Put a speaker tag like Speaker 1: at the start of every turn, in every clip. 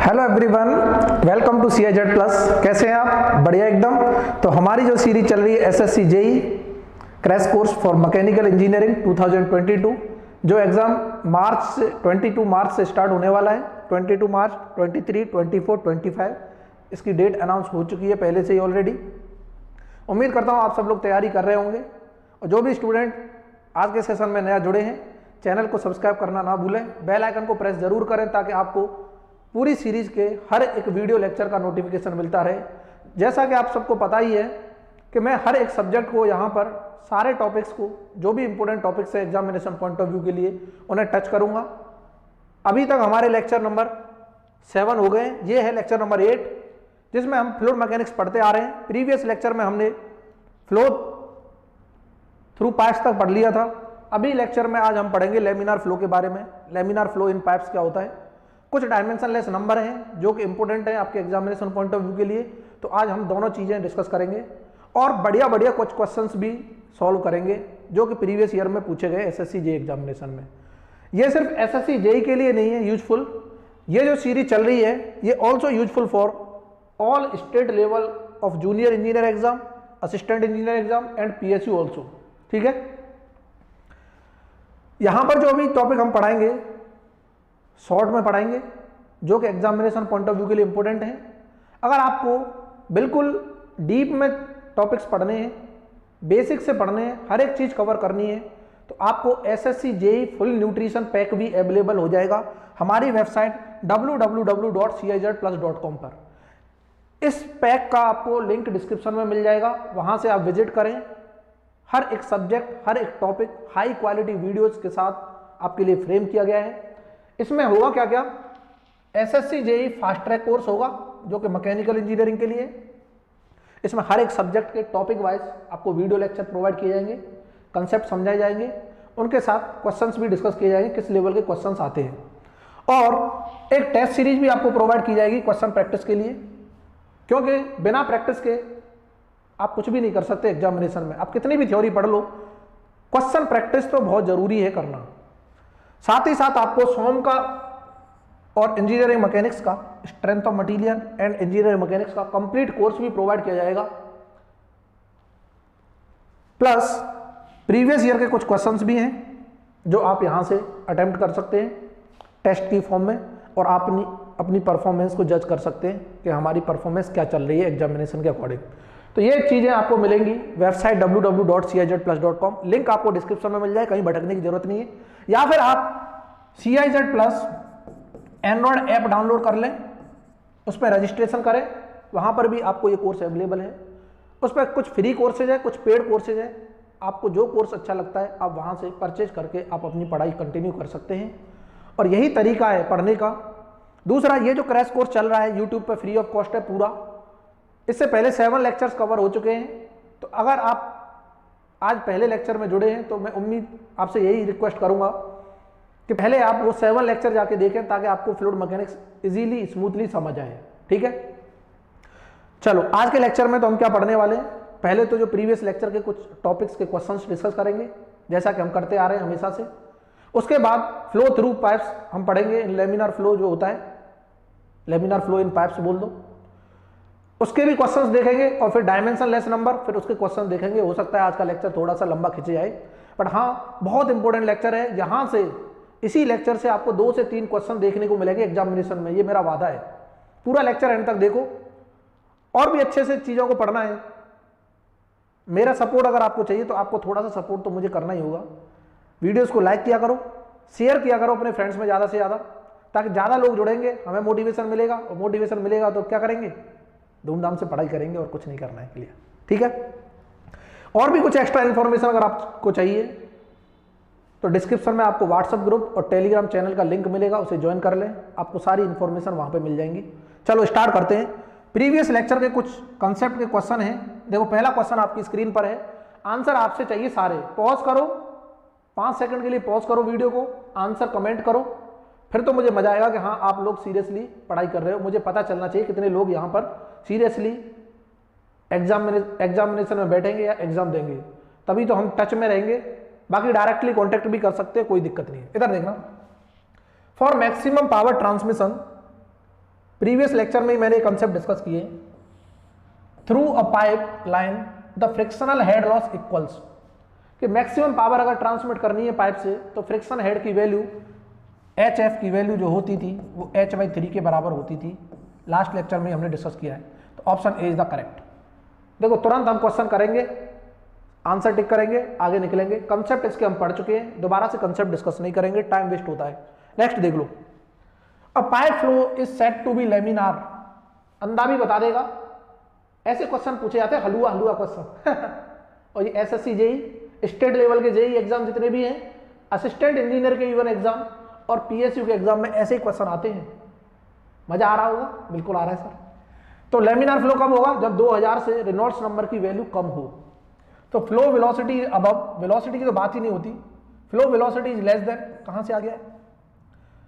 Speaker 1: Hello everyone, welcome to CIZ plus. कैसे हैं आप? बढ़िया एकदम। तो हमारी जो सीरीज चल रही है SSC JEE crash course for mechanical engineering 2022, जो एग्जाम 22 मार्च से स्टार्ट होने वाला है। 22 मार्च, 23, 24, 25 इसकी डेट अनाउंस हो चुकी है पहले से ही ऑलरेडी। उम्मीद करता हूँ आप सब लोग तैयारी कर रहे होंगे। और जो भी स्टूडेंट आज के सेशन में नया जुड़े हैं, चैनल को सब्सक्राइब करना ना भूलें, बेल आइकन को प्रेस जरूर करें ताकि आपको पूरी सीरीज के हर एक वीडियो लेक्चर का नोटिफिकेशन मिलता रहे। जैसा कि आप सबको पता ही है कि मैं हर एक सब्जेक्ट को यहाँ पर सारे टॉपिक्स को, जो भी इंपॉर्टेंट टॉपिक्स है एग्जामिनेशन पॉइंट ऑफ व्यू के लिए, उन्हें टच करूँगा। अभी तक हमारे लेक्चर नंबर 7 हो गए। ये है लेक्चर नंबर 8, जिसमें हम फ्लूइड मैकेनिक्स पढ़ते आ रहे हैं। प्रीवियस लेक्चर में हमने फ्लो थ्रू पाइप्स तक पढ़ लिया था। अभी लेक्चर में आज हम पढ़ेंगे लेमिनार फ्लो के बारे में। लेमिनार फ्लो इन पाइप्स क्या होता है। कुछ डायमेंशनलेस नंबर हैं जो कि इंपॉर्टेंट है आपके एग्जामिनेशन पॉइंट ऑफ व्यू के लिए, तो आज हम दोनों चीज़ें डिस्कस करेंगे और बढ़िया बढ़िया कुछ क्वेश्चंस भी सॉल्व करेंगे जो कि प्रीवियस ईयर में पूछे गए SSC JEE एग्जामिनेशन में। ये सिर्फ SSC JEE के लिए नहीं है यूजफुल, ये जो सीरीज चल रही है ये also useful for all state level of junior engineer exam, assistant engineer exam and PSU also. ठीक है, यहां पर जो अभी टॉपिक हम पढ़ाएंगे शॉर्ट में पढ़ाएंगे, जो कि एग्जामिनेशन पॉइंट ऑफ व्यू के लिए इंपॉर्टेंट है। अगर आपको बिल्कुल डीप में टॉपिक्स पढ़ने हैं, बेसिक से पढ़ने हैं, हर एक चीज कवर करनी है, तो आपको SSC JEE full nutrition pack भी अवेलेबल हो जाएगा हमारी वेबसाइट www.cizplus.com पर। इस पैक का आपको लिंक डिस्क्रिप्शन में मिल जाएगा, वहां से आप विजिट करें। हर एक सब्जेक्ट, हर एक टॉपिक हाई क्वालिटी वीडियोस के साथ आपके लिए फ्रेम किया गया है। इसमें होगा क्या क्या, SSC JEE fast track course होगा जो कि मैकेनिकल इंजीनियरिंग के लिए। इसमें हर एक सब्जेक्ट के टॉपिक वाइज आपको वीडियो लेक्चर प्रोवाइड किए जाएंगे, कंसेप्ट समझाए जाएंगे, उनके साथ क्वेश्चंस भी डिस्कस किए जाएंगे, किस लेवल के क्वेश्चंस आते हैं। और एक टेस्ट सीरीज भी आपको प्रोवाइड की जाएगी क्वेश्चन प्रैक्टिस के लिए, क्योंकि बिना प्रैक्टिस के आप कुछ भी नहीं कर सकते एग्जामिनेशन में। आप कितनी भी थ्योरी पढ़ लो, क्वेश्चन प्रैक्टिस तो बहुत जरूरी है करना। साथ ही साथ आपको SOM का और इंजीनियरिंग मैकेनिक्स का, strength of material and engineering mechanics का कंप्लीट कोर्स भी प्रोवाइड किया जाएगा। प्लस प्रीवियस ईयर के कुछ क्वेश्चंस भी हैं जो आप यहां से अटेम्प्ट कर सकते हैं टेस्ट की फॉर्म में, और आप अपनी परफॉर्मेंस को जज कर सकते हैं कि हमारी परफॉर्मेंस क्या चल रही है एग्जामिनेशन के अकॉर्डिंग। तो ये चीज़ें आपको मिलेंगी वेबसाइट www.cizplus.com। लिंक आपको डिस्क्रिप्शन में मिल जाए, कहीं भटकने की जरूरत नहीं है। या फिर आप CIZ plus Android app download कर लें, उस पर रजिस्ट्रेशन करें, वहाँ पर भी आपको ये कोर्स अवेलेबल है। उस पर कुछ फ्री कोर्सेज है, कुछ पेड कोर्सेज है। आपको जो कोर्स अच्छा लगता है आप वहाँ से परचेज करके आप अपनी पढ़ाई कंटिन्यू कर सकते हैं, और यही तरीका है पढ़ने का। दूसरा, ये जो क्रैश कोर्स चल रहा है यूट्यूब पर फ्री ऑफ कॉस्ट है पूरा। इससे पहले 7 लेक्चर्स कवर हो चुके हैं। तो अगर आप आज पहले लेक्चर में जुड़े हैं तो मैं उम्मीद आपसे यही रिक्वेस्ट करूंगा कि पहले आप वो 7 लेक्चर जाके देखें, ताकि आपको फ्लूइड मैकेनिक्स इजीली स्मूथली समझ आए। ठीक है, चलो आज के लेक्चर में तो हम क्या पढ़ने वाले हैं। पहले तो जो प्रीवियस लेक्चर के कुछ टॉपिक्स के क्वेश्चंस डिस्कस करेंगे, जैसा कि हम करते आ रहे हैं हमेशा से। उसके बाद फ्लो थ्रू पाइप्स हम पढ़ेंगे। लेमिनार फ्लो जो होता है, लेमिनार फ्लो इन पाइप्स बोल दो, उसके भी क्वेश्चंस देखेंगे। और फिर डायमेंशनलेस नंबर, फिर उसके क्वेश्चंस देखेंगे। हो सकता है आज का लेक्चर थोड़ा सा लंबा खिंच जाए, बट हाँ बहुत इंपॉर्टेंट लेक्चर है। यहाँ से इसी लेक्चर से आपको 2 से 3 क्वेश्चन देखने को मिलेंगे एग्जामिनेशन में, ये मेरा वादा है। पूरा लेक्चर एंड तक देखो, और भी अच्छे से चीज़ों को पढ़ना है। मेरा सपोर्ट अगर आपको चाहिए तो आपको थोड़ा सा सपोर्ट तो मुझे करना ही होगा। वीडियोज़ को लाइक किया करो, शेयर किया करो अपने फ्रेंड्स में ज़्यादा से ज़्यादा, ताकि ज़्यादा लोग जुड़ेंगे, हमें मोटिवेशन मिलेगा। और मोटिवेशन मिलेगा तो क्या करेंगे, धूमधाम से पढ़ाई करेंगे और कुछ नहीं करना है। क्लियर? ठीक है। और भी कुछ एक्स्ट्रा इन्फॉर्मेशन अगर आपको चाहिए तो डिस्क्रिप्शन में आपको व्हाट्सएप ग्रुप और टेलीग्राम चैनल का लिंक मिलेगा, उसे ज्वाइन कर लें, आपको सारी इन्फॉर्मेशन वहां पे मिल जाएंगी। चलो स्टार्ट करते हैं। प्रीवियस लेक्चर के कुछ कंसेप्ट के क्वेश्चन हैं। देखो पहला क्वेश्चन आपकी स्क्रीन पर है, आंसर आपसे चाहिए सारे। पॉज करो, 5 सेकंड के लिए पॉज करो वीडियो को, आंसर कमेंट करो, फिर तो मुझे मजा आएगा कि हाँ आप लोग सीरियसली पढ़ाई कर रहे हो। मुझे पता चलना चाहिए कितने लोग यहाँ पर सीरियसली एग्जामिनेशन में बैठेंगे या एग्जाम देंगे, तभी तो हम टच में रहेंगे। बाकी डायरेक्टली कांटेक्ट भी कर सकते हैं, कोई दिक्कत नहीं है। इधर देखना, for maximum power transmission previous lecture में ही मैंने कंसेप्ट डिस्कस किए, through a pipe line the frictional head loss equals, कि मैक्सिमम पावर अगर ट्रांसमिट करनी है पाइप से तो फ्रिक्शन हेड की वैल्यू HF की वैल्यू जो होती थी वो H/3 के बराबर होती थी। लास्ट लेक्चर में हमने डिस्कस किया है, तो option A is the correct. देखो तुरंत हम क्वेश्चन करेंगे, आंसर टिक करेंगे, आगे निकलेंगे। कंसेप्ट इसके हम पढ़ चुके हैं, दोबारा से कंसेप्ट डिस्कस नहीं करेंगे, टाइम वेस्ट होता है। नेक्स्ट देख लो, a pipe flow is said to be laminar, अंधा भी बता देगा, ऐसे क्वेश्चन पूछे जाते हैं, हलुआ हलुआ क्वेश्चन और ये SSC जेई स्टेट लेवल के जेई एग्जाम जितने भी हैं, असिस्टेंट इंजीनियर के इवन एग्जाम और PSU के एग्जाम में ऐसे ही क्वेश्चन आते हैं। मजा आ रहा होगा? बिल्कुल आ रहा है सर। तो लेमिनार फ्लो कब होगा? जब 2000 से रेनॉल्ड्स नंबर की वैल्यू कम हो। तो फ्लो वेलोसिटी अबव, वेलोसिटी की तो बात ही नहीं होती, flow velocity is less than, कहां से आ गया?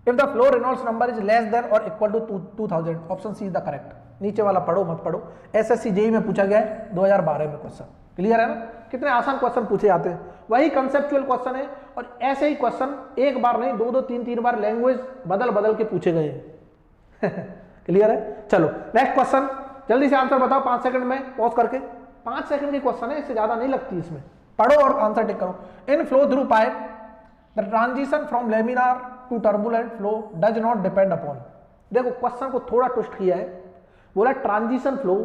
Speaker 1: If the flow Reynolds number is less than or equal to 2000, option C is the correct. नीचे वाला पढ़ो मत पढ़ो, SSC जेई में पूछा गया है 2012 में क्वेश्चन। क्लियर है ना? कितने आसान क्वेश्चन पूछे जाते हैं, वही कंसेप्चुअल क्वेश्चन है और ऐसे ही क्वेश्चन एक बार नहीं, दो दो तीन तीन बार लैंग्वेज बदल बदल के पूछे गए हैं। क्लियर है? चलो नेक्स्ट क्वेश्चन, जल्दी से आंसर बताओ 5 सेकंड में पॉज करके। 5 सेकंड की क्वेश्चन है, इससे ज्यादा नहीं लगती इसमें, पढ़ो और आंसर टिक करो। In flow through pipe the transition from laminar to turbulent flow does not depend upon. देखो क्वेश्चन को थोड़ा ट्विस्ट किया है, बोला ट्रांजिशन फ्लो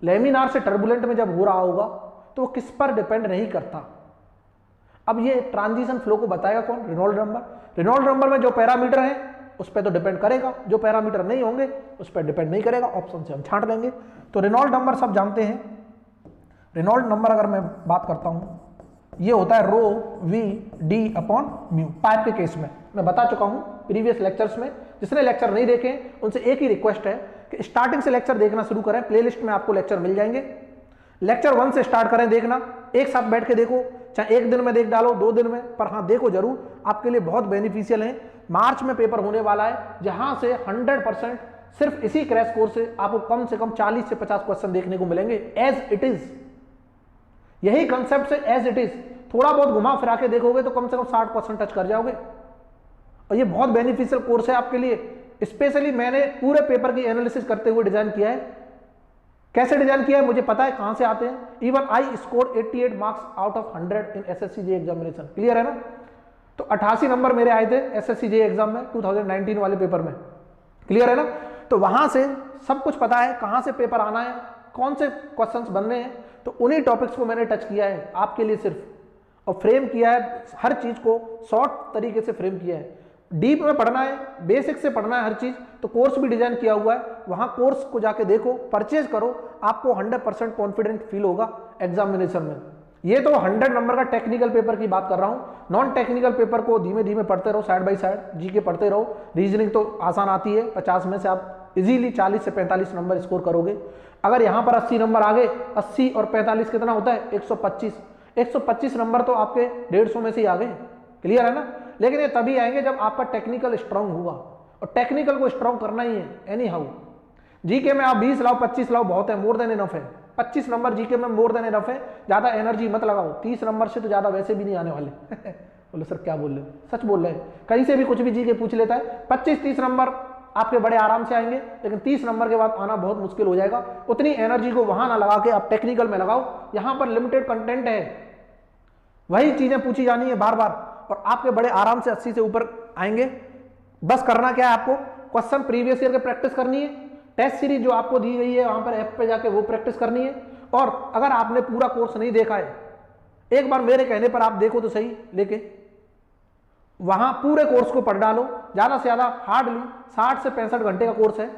Speaker 1: लेमिनार से टर्बुलेंट में जब हो रहा होगा तो वो किस पर डिपेंड नहीं करता। अब ये ट्रांजिशन फ्लो को बताएगा कौन? Reynold number. रेनॉल्ड नंबर में जो पैरामीटर है उस पर तो डिपेंड करेगा, जो पैरामीटर नहीं होंगे उस पर डिपेंड नहीं करेगा, ऑप्शन से हम छांट लेंगे। तो रेनॉल्ड नंबर सब जानते हैं। रेनॉल्ड नंबर अगर मैं बात करता हूं, ये होता है rho V D upon mu. Pipe के केस में मैं बता चुका हूं प्रीवियस लेक्चर्स में, जिसने लेक्चर नहीं देखे उनसे एक ही रिक्वेस्ट है कि स्टार्टिंग से लेक्चर देखना शुरू करें, प्लेलिस्ट में आपको लेक्चर मिल जाएंगे। लेक्चर 1 से स्टार्ट करें देखना, एक साथ बैठ के देखो, चाहे एक दिन में देख डालो, 2 दिन में, पर हाँ देखो जरूर, आपके लिए बहुत बेनिफिशियल है। मार्च में पेपर होने वाला है जहां से 100% सिर्फ इसी क्रैश कोर्स से आपको कम से कम 40 से 50 क्वेश्चन देखने को मिलेंगे एज इट इज। यही कंसेप्ट से एज इट इज, थोड़ा बहुत घुमा फिरा के देखोगे तो कम से कम 60 क्वेश्चन टच कर जाओगे। और ये बहुत बेनिफिशियल कोर्स है आपके लिए। स्पेशली मैंने पूरे पेपर की एनालिसिस करते हुए डिजाइन किया है। कैसे डिजाइन किया है मुझे पता है, कहां से आते हैं। Even I score 88 marks out of 100 in SSC JEE examination. Clear है ना? तो 88 नंबर मेरे आए थे SSC JEE एग्जाम में 2019 वाले पेपर में। क्लियर है ना? तो वहां से सब कुछ पता है, कहां से पेपर आना है, कौन से क्वेश्चंस बनने हैं, तो उन्हीं टॉपिक्स को मैंने टच किया है आपके लिए सिर्फ, और फ्रेम किया है, हर चीज को शॉर्ट तरीके से फ्रेम किया है। डीप में पढ़ना है, बेसिक से पढ़ना है हर चीज, तो कोर्स भी डिजाइन किया हुआ है, वहां कोर्स को जाके देखो, परचेज करो, आपको 100% कॉन्फिडेंट फील होगा एग्जामिनेशन में। ये तो 100 नंबर का टेक्निकल पेपर की बात कर रहा हूं, नॉन टेक्निकल पेपर को धीमे धीमे पढ़ते रहो, साइड बाय साइड जीके पढ़ते रहो। रीजनिंग तो आसान आती है, 50 में से आप इजीली 40 से 45 नंबर स्कोर करोगे। अगर यहां पर 80 नंबर आ गए, 80 और 45 कितना होता है? 125। 125 नंबर तो आपके 150 में से ही आ गए। क्लियर है ना? लेकिन ये तभी आएंगे जब आपका टेक्निकल स्ट्रांग होगा, और टेक्निकल को स्ट्रांग करना ही है एनी हाउ। जीके में आप 20 लाओ 25 लाओ बहुत है, मोर देन इनफ है। 25 नंबर जीके में मोर देन इनफ है, ज्यादा एनर्जी मत लगाओ। 30 नंबर से तो ज्यादा वैसे भी नहीं आने वाले। बोले सर क्या बोल रहे हो? सच बोल रहे हैं, कहीं से भी कुछ भी जीके पूछ लेता है। 25-30 नंबर आपके बड़े आराम से आएंगे, लेकिन 30 नंबर के बाद आना बहुत मुश्किल हो जाएगा। उतनी एनर्जी को वहां ना लगा के आप टेक्निकल में लगाओ, यहां पर लिमिटेड कंटेंट है, वही चीजें पूछी जानी है बार बार, और आपके बड़े आराम से 80 से ऊपर आएंगे। बस करना क्या है आपको? क्वेश्चन प्रीवियस ईयर के प्रैक्टिस करनी है, टेस्ट सीरीज जो आपको दी गई है वहां पर ऐप पे जाके वो प्रैक्टिस करनी है। और अगर आपने पूरा कोर्स नहीं देखा है, एक बार मेरे कहने पर आप देखो तो सही, लेके वहां पूरे कोर्स को पढ़ डालो, ज्यादा से ज्यादा हार्डली 60 से 65 घंटे का कोर्स है।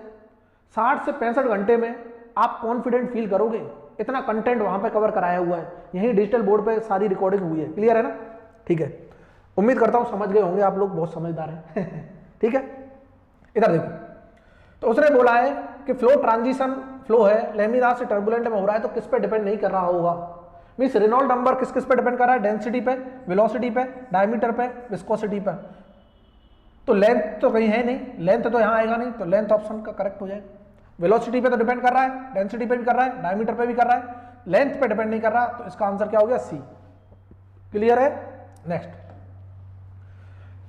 Speaker 1: 60 से 65 घंटे में आप कॉन्फिडेंट फील करोगे, इतना कंटेंट वहां पे कवर कराया हुआ है, यही डिजिटल बोर्ड पे सारी रिकॉर्डिंग हुई है। क्लियर है ना? ठीक है, उम्मीद करता हूं समझ गए होंगे आप लोग, बहुत समझदार हैं। ठीक है, इधर देखो, तो उसने बोला है कि फ्लो ट्रांजिशन फ्लो है, लेमिनार से टर्बुलेंट में हो रहा है, तो किस पे डिपेंड नहीं कर रहा होगा? मींस रेनॉल्ड नंबर किस किस पे डिपेंड कर रहा है? डेंसिटी पे, वेलोसिटी पे, डायमीटर पे, विस्कोसिटी पे। तो लेंथ तो कहीं है नहीं, लेंथ तो यहां आएगा नहीं, तो लेंथ ऑप्शन का करेक्ट हो जाएगा। वेलोसिटी पे तो डिपेंड कर रहा है, डेंसिटी पे भी कर रहा है, डायमीटर पे भी कर रहा है, लेंथ पे डिपेंड नहीं कर रहा, तो इसका आंसर क्या हो गया? सी। क्लियर है? Next,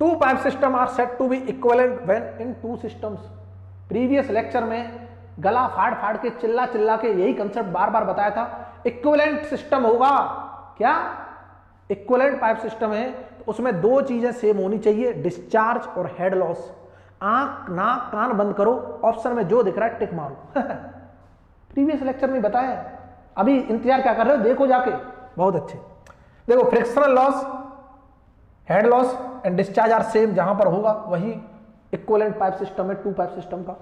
Speaker 1: two pipe system are set to be equivalent when in two systems. Previous lecture में गला फाड़ फाड़ के चिल्ला चिल्ला के यही कंसेप्ट बार बार बताया था। इक्विवेलेंट सिस्टम होगा, क्या इक्विवेलेंट पाइप सिस्टम है तो उसमें दो चीजें सेम होनी चाहिए, डिस्चार्ज और हेड लॉस। आंख नाक कान बंद करो, ऑप्शन में जो दिख रहा है टिक मारो। प्रीवियस लेक्चर में बताया, अभी इंतजार क्या कर रहे हो, देखो जाके, बहुत अच्छे। देखो frictional loss, head loss and discharge are same, जहां पर होगा वही इक्विवेलेंट पाइप सिस्टम है, टू पाइप सिस्टम का।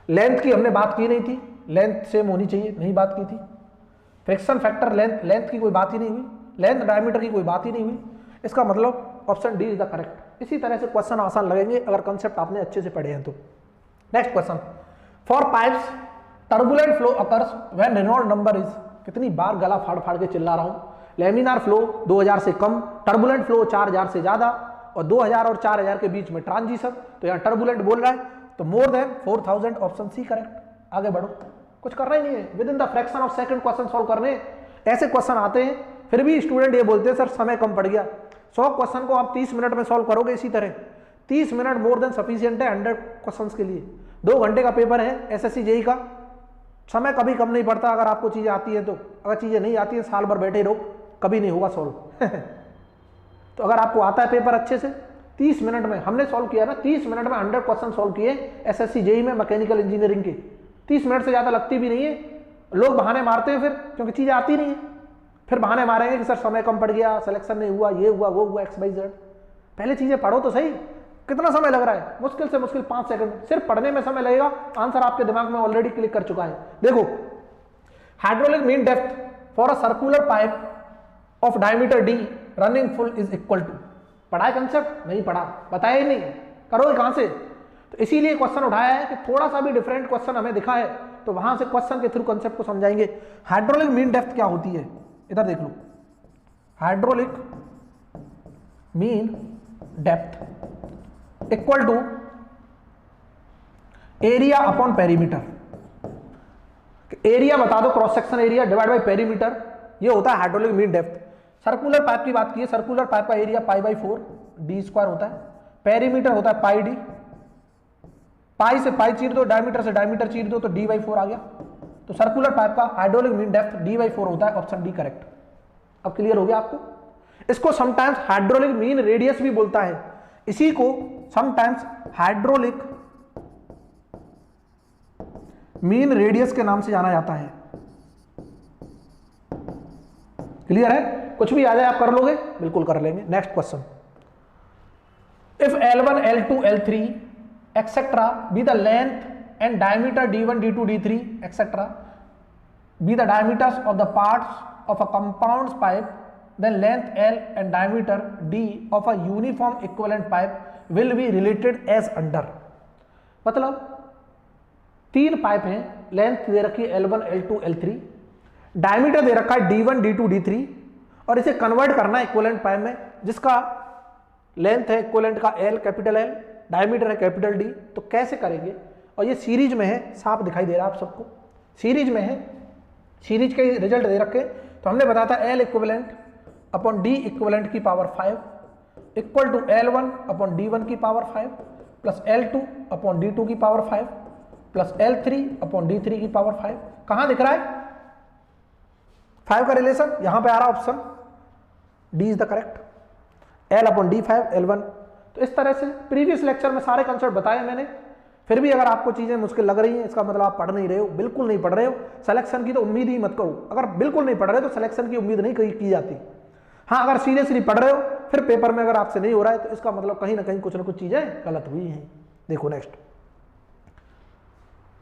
Speaker 1: लेंथ की हमने बात की नहीं थी, लेंथ सेम होनी चाहिए, नहीं बात की थी। फ्रिक्शन फैक्टर लेंथ की कोई बात ही नहीं हुई, लेंथ डायमीटर की कोई बात ही नहीं हुई। इसका मतलब option D is the correct. इसी तरह से क्वेश्चन आसान लगेंगे अगर कंसेप्ट आपने अच्छे से पढ़े हैं तो। Next question, for pipes turbulent flow occurs when Reynold number is, कितनी बार गला फाड़ फाड़ के चिल्ला रहा हूं, लेमिनार फ्लो 2000 से कम, टर्बुलेंट फ्लो 4000 से ज्यादा, और 2000 और 4000 के बीच में ट्रांजिशन, तो यहाँ टर्बुलेंट बोल रहा है, तो more than 4000, option C correct. आगे बढ़ो, कुछ करना ही नहीं है, within the fraction of second question solve करने। ऐसे क्वेश्चन आते हैं फिर भी स्टूडेंट ये बोलते हैं सर समय कम पड़ गया। 100 क्वेश्चन को आप 30 मिनट में सॉल्व करोगे इसी तरह, 30 मिनट मोर देन सफिशिएंट है 100 क्वेश्चन के लिए। 2 घंटे का पेपर है एसएससी जेई का, समय कभी कम नहीं पड़ता अगर आपको चीजें आती है तो। अगर चीजें नहीं आती है साल भर बैठे रहो, कभी नहीं होगा सॉल्व। तो अगर आपको आता है पेपर अच्छे से, 30 मिनट में हमने सॉल्व किया ना, 30 मिनट में 100 क्वेश्चन सॉल्व किए एसएससी जेई में मैकेनिकल इंजीनियरिंग के। 30 मिनट से ज्यादा लगती भी नहीं है। लोग बहाने मारते हैं फिर, क्योंकि चीजें आती नहीं है, फिर बहाने मारेंगे कि सर समय कम पड़ गया, सिलेक्शन नहीं हुआ, ये हुआ वो हुआ, XYZ। पहले चीजें पढ़ो तो सही। कितना समय लग रहा है, मुश्किल से मुश्किल 5 सेकंड, सिर्फ पढ़ने में समय लगेगा, आंसर आपके दिमाग में ऑलरेडी क्लिक कर चुका है। देखो, hydraulic mean depth for a circular pipe of diameter d running full is equal to, पढ़ा है कंसेप्ट? नहीं पढ़ा, बताया ही नहीं, करोगे कहां से? तो इसीलिए क्वेश्चन उठाया है कि थोड़ा सा भी डिफरेंट क्वेश्चन हमें दिखा है तो वहां से क्वेश्चन के थ्रू कंसेप्ट को समझाएंगे। हाइड्रोलिक मीन डेप्थ क्या होती है, इधर देख लो, hydraulic mean depth equal to area upon perimeter. Area बता दो, cross section area divide by perimeter, ये होता है hydraulic mean depth. Circular pipe की बात की है, सर्कुलर पाइप का एरिया π/4 d² होता है, पेरीमीटर होता है πd, पाई से पाई चीर दो, डायमीटर से डायमीटर चीर दो तो d/4 आ गया। तो सर्कुलर पाइप का हाइड्रोलिक मीन डेप्थ d/4 होता है, ऑप्शन डी करेक्ट। अब क्लियर हो गया आपको? इसको समटाइम्स हाइड्रोलिक मीन रेडियस भी बोलता है, इसी को समटाइम्स हाइड्रोलिक मीन रेडियस के नाम से जाना जाता है। क्लियर है? कुछ भी आ जाए आप कर लोगे, बिल्कुल कर लेंगे। Next question, if L1 L2 L3 etcetera be the length and diameter d1 d2 d3 etcetera be the diameters of the parts of a compound pipe, then length L and diameter D of a uniform equivalent pipe will be related as under। मतलब 3 pipe हैं, length दे रखी है L1 L2 L3, diameter दे रखा है D1 D2 D3, और इसे convert करना है इक्विवेलेंट पाइप में, जिसका लेंथ है इक्विवेलेंट का L कैपिटल L, डायमीटर है कैपिटल D। तो कैसे करेंगे? और ये सीरीज में है, साफ दिखाई दे रहा है आप सबको, सीरीज में है, सीरीज के रिजल्ट दे रखे। तो हमने बताया था L equivalent upon D equivalent की power 5 equal to L1 upon D1 की power 5 plus L2 upon D2 की power 5 plus L3 upon D3 की पावर 5। कहां दिख रहा है 5 का रिलेशन? यहां पे आ रहा option D is the correct, L upon D5 L1। तो इस तरह से प्रीवियस लेक्चर में सारे कंसेप्ट बताए मैंने। फिर भी अगर आपको चीजें मुश्किल लग रही हैं, इसका मतलब आप पढ़ नहीं रहे हो, बिल्कुल नहीं पढ़ रहे हो। सिलेक्शन की तो उम्मीद ही मत करो, अगर बिल्कुल नहीं पढ़ रहे तो सिलेक्शन की उम्मीद नहीं की जाती। हाँ, अगर सीरियसली पढ़ रहे हो फिर पेपर में अगर आपसे नहीं हो रहा है तो इसका मतलब कहीं ना कहीं कुछ ना कुछ चीजें गलत हुई हैं। देखो नेक्स्ट,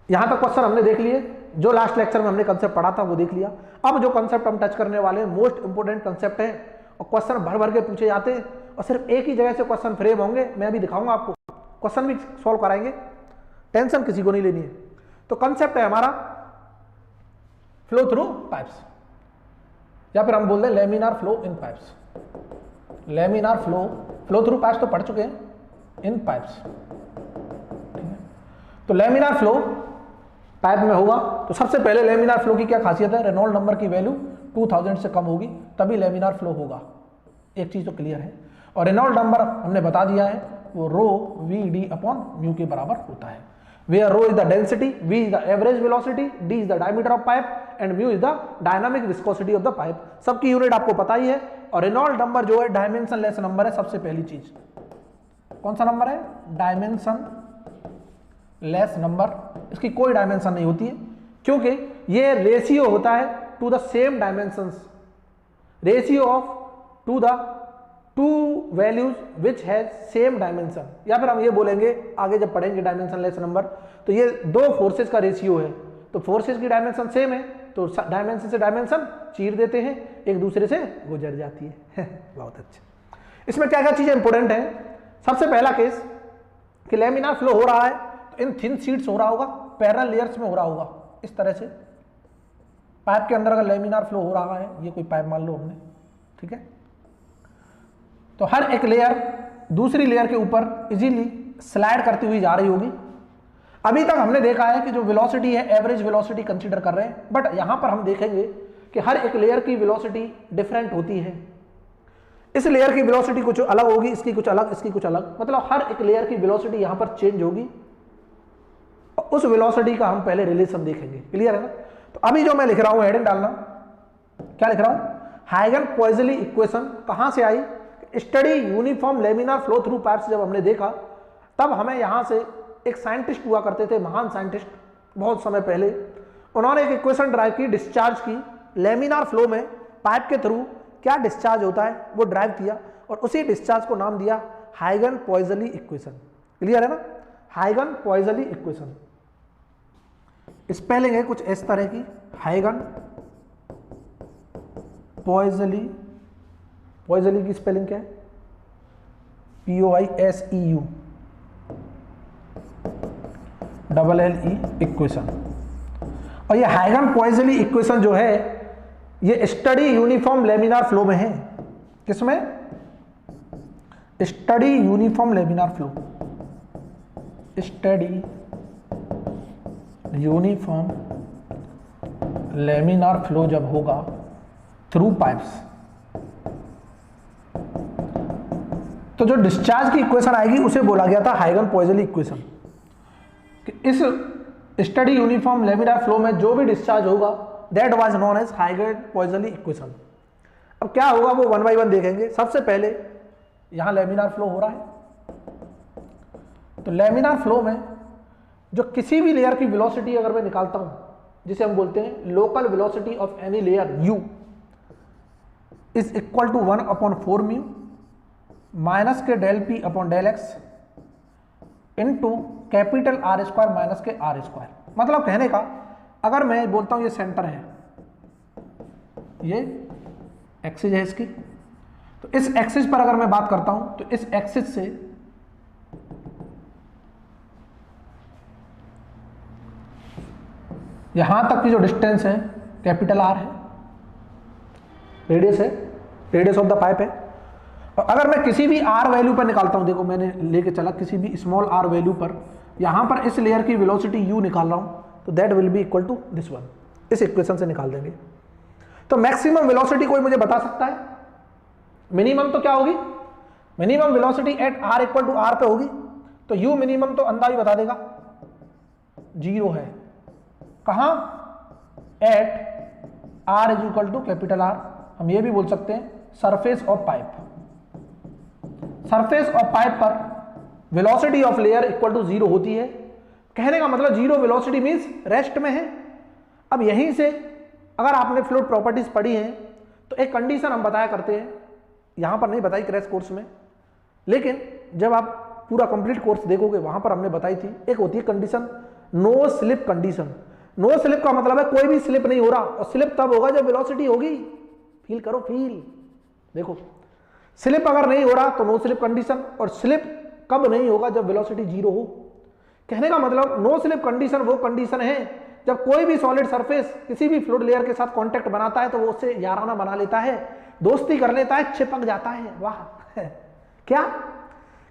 Speaker 1: यहां तक क्वेश्चन हमने देख लिए, जो लास्ट लेक्चर में हमने कंसेप्ट पढ़ा था वो देख लिया। अब जो कंसेप्ट हम टच करने वाले हैं मोस्ट इंपोर्टेंट कंसेप्ट है, और क्वेश्चन भर भर के पूछे जाते हैं और सिर्फ एक ही जगह से क्वेश्चन फ्रेम होंगे। मैं अभी दिखाऊंगा आपको, क्वेश्चन भी सॉल्व कराएंगे, टेंशन किसी को नहीं लेनी है। तो कंसेप्ट है हमारा फ्लो थ्रू पाइप्स, या फिर हम बोल दें laminar flow in pipes. Laminar flow through pipes तो पढ़ चुके हैं, इन पाइप्स, ठीक है। तो लेमिनार फ्लो पाइप में होगा तो सबसे पहले लेमिनार फ्लो की क्या खासियत है? रेनॉल्ड नंबर की वैल्यू 2000 से कम होगी तभी लेमिनार फ्लो होगा, एक चीज तो क्लियर है। और रेनॉल्ड नंबर हमने बता दिया है, वो रो वी डी अपॉन म्यू के बराबर होता है। where rho is the density, v is the average velocity, d is the diameter of pipe and mu is the dynamic viscosity of the pipe। सबकी यूनिट आपको पता ही है। और रेनॉल्ड नंबर जो है डायमेंशनलेस नंबर है। सबसे पहली चीज कौन सा नंबर है? Dimension less number. इसकी कोई डायमेंशन नहीं होती है क्योंकि ये रेशियो होता है to the same dimensions, ratio of to the two values which has same dimension. या फिर हम ये बोलेंगे आगे जब पढ़ेंगे डायमेंशनलेस नंबर, तो ये दो फोर्सेस का रेशियो है, तो फोर्सेस की डायमेंशन सेम है तो डायमेंशन से डायमेंशन चीर देते हैं, एक दूसरे से गुजर जाती है। बहुत अच्छा। इसमें क्या क्या चीजें इंपॉर्टेंट है? सबसे पहला केस कि लैमिनार फ्लो हो रहा है तो इन थिन शीट्स हो रहा होगा, पैरेलल लेयर्स में हो रहा होगा। इस तरह से पाइप के अंदर अगर लैमिनार फ्लो हो रहा है, ये कोई पाइप मान लो हमने, ठीक है, तो हर एक लेयर दूसरी लेयर के ऊपर इजीली स्लाइड करती हुई जा रही होगी। अभी तक हमने देखा है कि जो वेलोसिटी है एवरेज वेलोसिटी कंसीडर कर रहे हैं, बट यहां पर हम देखेंगे कि हर एक लेयर की वेलोसिटी डिफरेंट होती है। इस लेयर की वेलोसिटी कुछ अलग होगी, इसकी कुछ अलग, इसकी कुछ अलग, मतलब हर एक लेयर की वेलोसिटी यहां पर चेंज होगी। उस वेलोसिटी का हम पहले रिलेशन देखेंगे। क्लियर है ना? तो अभी जो मैं लिख रहा हूं, हेडिंग डालना, क्या लिख रहा हूं? Hagen Poiseuille equation. कहां से आई? Study uniform laminar flow through pipes जब हमने देखा, तब हमें यहां से एक साइंटिस्ट हुआ करते थे, महान साइंटिस्ट, बहुत समय पहले, उन्होंने एक इक्वेशन ड्राइव की, डिस्चार्ज की, लेमिनार फ्लो में पाइप के थ्रू क्या डिस्चार्ज होता है वो ड्राइव किया और उसी डिस्चार्ज को नाम दिया हाइगन-पॉइज़ली इक्वेशन। क्लियर है ना? हाइगन-पॉइज़ली इक्वेशन। स्पेलिंग है कुछ इस तरह की, हाइगन-पॉइज़ली, पॉइज़ली की स्पेलिंग क्या है? POISEU LLE equation. और ये हाइगन-पॉइज़ली इक्वेशन जो है ये स्टडी यूनिफॉर्म लेमिनार फ्लो में है। किसमें? Study uniform laminar flow. Study uniform laminar flow जब होगा थ्रू पाइप्स, तो जो डिस्चार्ज की इक्वेशन आएगी उसे बोला गया था हाइगन-पॉइज़ली इक्वेशन। इस स्टडी यूनिफॉर्म लेमिनार फ्लो में जो भी डिस्चार्ज होगा that was known as Hagen Poiseuille equation. अब क्या होगा वो वन बाय वन देखेंगे। सबसे पहले यहां लेमिनार फ्लो हो रहा है, तो लेमिनार फ्लो में जो किसी भी लेयर की वेलोसिटी अगर मैं निकालता हूं, जिसे हम बोलते हैं local velocity of any layer u is equal to 1/4 mu minus के del P upon del X into capital R square minus के R स्क्वायर। मतलब कहने का, अगर मैं बोलता हूं ये सेंटर है, ये एक्सिस है इसकी, तो इस एक्सिस पर अगर मैं बात करता हूं तो इस एक्सिस से यहां तक की जो डिस्टेंस है कैपिटल R है, रेडियस है, रेडियस ऑफ द पाइप है। और अगर मैं किसी भी R वैल्यू पर निकालता हूं, देखो मैंने लेके चला किसी भी स्मॉल r वैल्यू पर, यहां पर इस लेयर की वेलोसिटी u निकाल रहा हूं, तो that will be equal to this one. इस इक्वेशन से निकाल देंगे। तो मैक्सिमम वेलोसिटी कोई मुझे बता सकता है? मिनिमम तो क्या होगी? Minimum velocity at r equal to r पे होगी, तो u मिनिमम तो अंदाज बता देगा 0 है। कहां? At r is equal to capital R। हम ये भी बोल सकते हैं surface of pipe. Surface of pipe पर velocity of layer equal to 0 होती है। कहने का मतलब 0 वेलोसिटी मींस रेस्ट में है। अब यहीं से अगर आपने फ्लूइड प्रॉपर्टीज पढ़ी हैं तो एक कंडीशन हम बताया करते हैं, यहां पर नहीं बताई क्रैश कोर्स में, लेकिन जब आप पूरा कंप्लीट कोर्स देखोगे वहां पर हमने बताई थी। एक होती है condition no slip condition. No slip का मतलब है कोई भी स्लिप नहीं हो रहा, और स्लिप तब होगा जब वेलोसिटी होगी। फील करो, फील देखो, स्लिप अगर नहीं हो रहा तो नो स्लिप कंडीशन, और स्लिप कब नहीं होगा? जब वेलोसिटी 0 हो। कहने का मतलब नो स्लिप कंडीशन वो कंडीशन है जब कोई भी सॉलिड सरफेस किसी भी फ्लूइड लेयर के साथ कांटेक्ट बनाता है तो वो उससे याराना बना लेता है, दोस्ती कर लेता है, चिपक जाता है। वाह क्या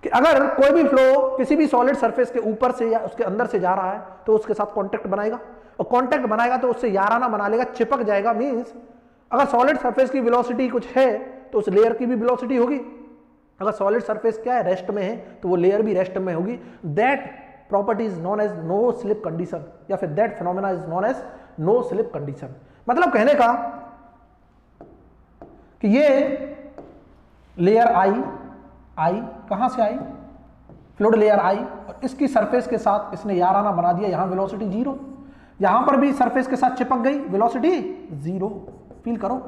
Speaker 1: कि अगर कोई भी फ्लो किसी भी सॉलिड सरफेस के ऊपर से या उसके अंदर से जा रहा है तो उसके साथ कांटेक्ट बनाएगा, और कांटेक्ट बनाएगा तो उससे याराना बना लेगा, चिपक जाएगा। मींस अगर सॉलिड सरफेस की वेलोसिटी कुछ है तो उस लेयर की भी वेलोसिटी होगी। अगर सॉलिड सरफेस क्या है? रेस्ट में है, तो वो लेयर भी रेस्ट में होगी। That property is known as no slip condition, या फिर that phenomena is known as no slip condition. मतलब कहने का कि ये लेयर आई कहां से आई, फ्लूइड लेयर आई, और इसकी सरफेस के साथ इसने याराना बना दिया, यहां वेलोसिटी 0, यहां पर भी सरफेस के साथ चिपक गई, वेलोसिटी 0। फील करो,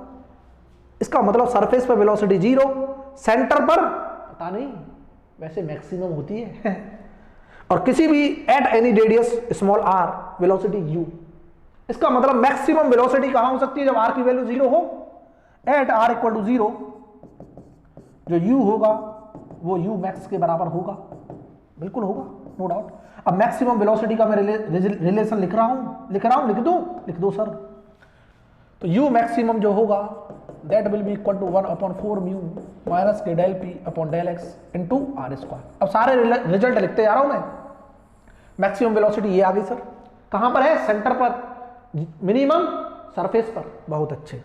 Speaker 1: इसका मतलब सरफेस पर वेलोसिटी 0, सेंटर पर पता नहीं, वैसे मैक्सिमम होती है और किसी भी at any radius small r velocity u। इसका मतलब मैक्सिमम वेलोसिटी कहां हो सकती है, जब r की वैल्यू 0 हो, एट r इक्वल टू 0 जो u होगा वो u मैक्स के बराबर होगा, बिल्कुल होगा, नो डाउट। अब मैक्सिमम वेलोसिटी का मैं रिलेशन लिख लिख दो सर। तो u मैक्सिमम जो होगा that will be equal to 1/4 mu minus के del P upon del x into R square. अब सारे रिजल्ट लिखते जा रहा हूं मैं। मैक्सिमम वेलोसिटी ये आ गई सर, कहां पर है, सेंटर पर, मिनिमम सरफेस पर, बहुत अच्छे।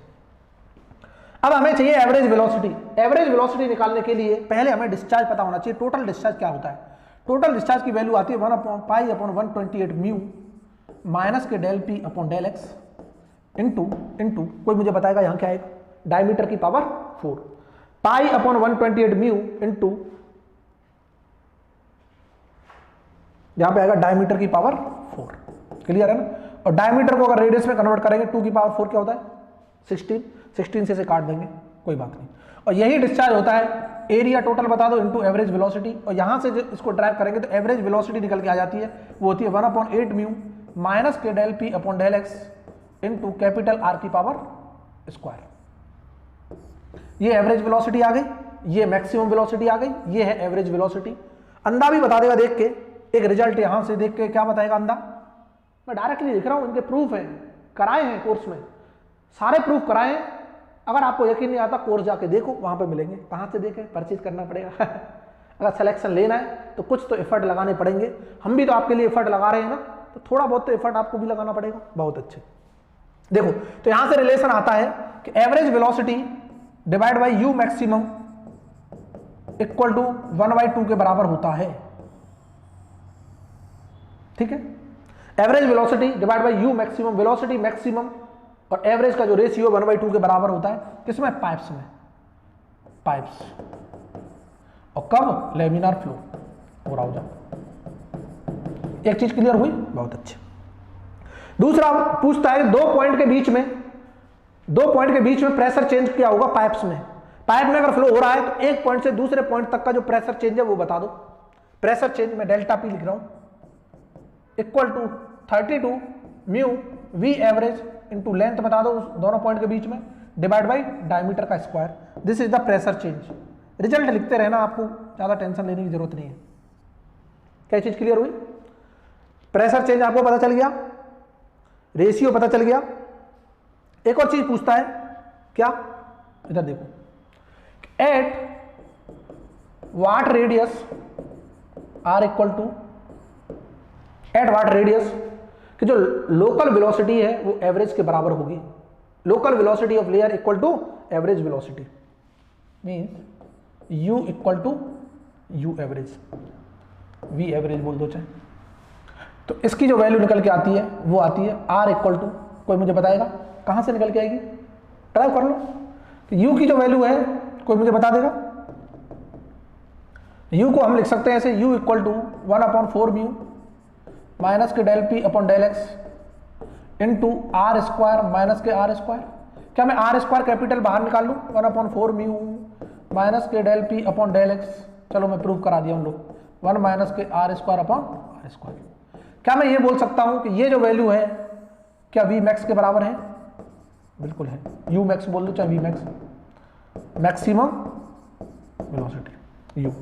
Speaker 1: अब हमें चाहिए एवरेज वेलोसिटी। एवरेज वेलोसिटी निकालने के लिए पहले हमें डिस्चार्ज पता होना चाहिए, टोटल डिस्चार्ज क्या होता है। टोटल डिस्चार्ज की वैल्यू आती है 1/π/128 म्यू माइनस के del P upon del x into कोई मुझे बताएगा यहां क्या आएगा, डायमीटर की पावर 4, π/128 म्यू इनटू यहां पे आएगा डायमीटर की पावर 4। क्लियर है ना। और डायमीटर को अगर रेडियस में कन्वर्ट करेंगे 2 की पावर 4 क्या होता है, 16 से काट देंगे, कोई बात नहीं। और यही डिस्चार्ज होता है, एरिया टोटल बता दो इनटू एवरेज वेलोसिटी, और यहां से जो इसको ड्राइव करेंगे तो एवरेज वेलोसिटी निकल के आ जाती है, वो होती है 1/8 म्यू माइनस के del P upon del x into capital R की पावर स्क्वायर। ये एवरेज वेलोसिटी आ गई, ये मैक्सिमम वेलोसिटी आ गई, ये है एवरेज वेलोसिटी। अंधा भी बता देगा देख के, एक रिजल्ट यहां से देख के क्या बताएगा अंधा, मैं डायरेक्टली लिख रहा हूं, इनके प्रूफ है, कराए हैं कोर्स में, सारे प्रूफ कराए हैं। अगर आपको यकीन नहीं आता कोर्स जाके देखो, वहां पे मिलेंगे। कहां से देखें, परचेज करना पड़ेगा अगर सिलेक्शन लेना है तो कुछ तो एफर्ट लगाने पड़ेंगे, हम भी तो आपके लिए एफर्ट लगा रहे हैं ना, तो थोड़ा बहुत तो एफर्ट आपको भी लगाना पड़ेगा। बहुत अच्छे, देखो तो यहां से रिलेशन आता है कि average velocity divide by u maximum equal to 1/2 के बराबर होता है। ठीक है, average velocity divide by u maximum, velocity maximum और एवरेज का जो रेशियो 1/2 के बराबर होता है, किसमें, पाइप्स में, पाइप्स। और कब, लेमिनार फ्लो हो रहा हो जब। एक चीज क्लियर हुई, बहुत अच्छे। दूसरा पूछता है दो पॉइंट के बीच में प्रेशर चेंज क्या होगा पाइप्स में। पाइप में अगर फ्लो हो रहा है तो एक पॉइंट से दूसरे पॉइंट तक का जो प्रेशर चेंज है वो बता दो। प्रेशर चेंज में डेल्टा पी लिख रहा हूं, equal to 32 mu we average into length बता दो दोनों पॉइंट के बीच में, डिवाइड बाई डायमीटर का square. This is the pressure change. Result लिखते रहना, आपको ज्यादा टेंशन लेने की जरूरत नहीं है। क्या चीज क्लियर हुई, प्रेशर चेंज आपको पता चल गया, रेशियो पता चल गया। एक और चीज पूछता है, क्या, इधर देखो, at what radius r equal to, at what radius कि जो लोकल वेलोसिटी है वो एवरेज के बराबर होगी। Local velocity of layer equal to average velocity, means u equal to u average, v average बोल दो चाहे। तो इसकी जो वैल्यू निकल के आती है वो आती है आर इक्वल टू, कोई मुझे बताएगा कहां से निकल के आएगी, ट्राई कर लो। तो यू की जो वैल्यू है कोई मुझे बता देगा। यू को हम लिख सकते हैं ऐसे, U equal to 1/4 mu minus के del P upon del x into R square minus के आर स्क्वायर। क्या मैं आर स्क्वायर कैपिटल बाहर निकाल लूँ, 1/4 म्यू माइनस के del P upon del X, चलो मैं प्रूव करा दिया हम लोग, 1 माइनस के are square upon r square. क्या मैं ये बोल सकता हूं कि ये जो वैल्यू है क्या वी मैक्स के बराबर है, बिल्कुल है, यू मैक्स बोल दो चाहे v max, maximum velocity u.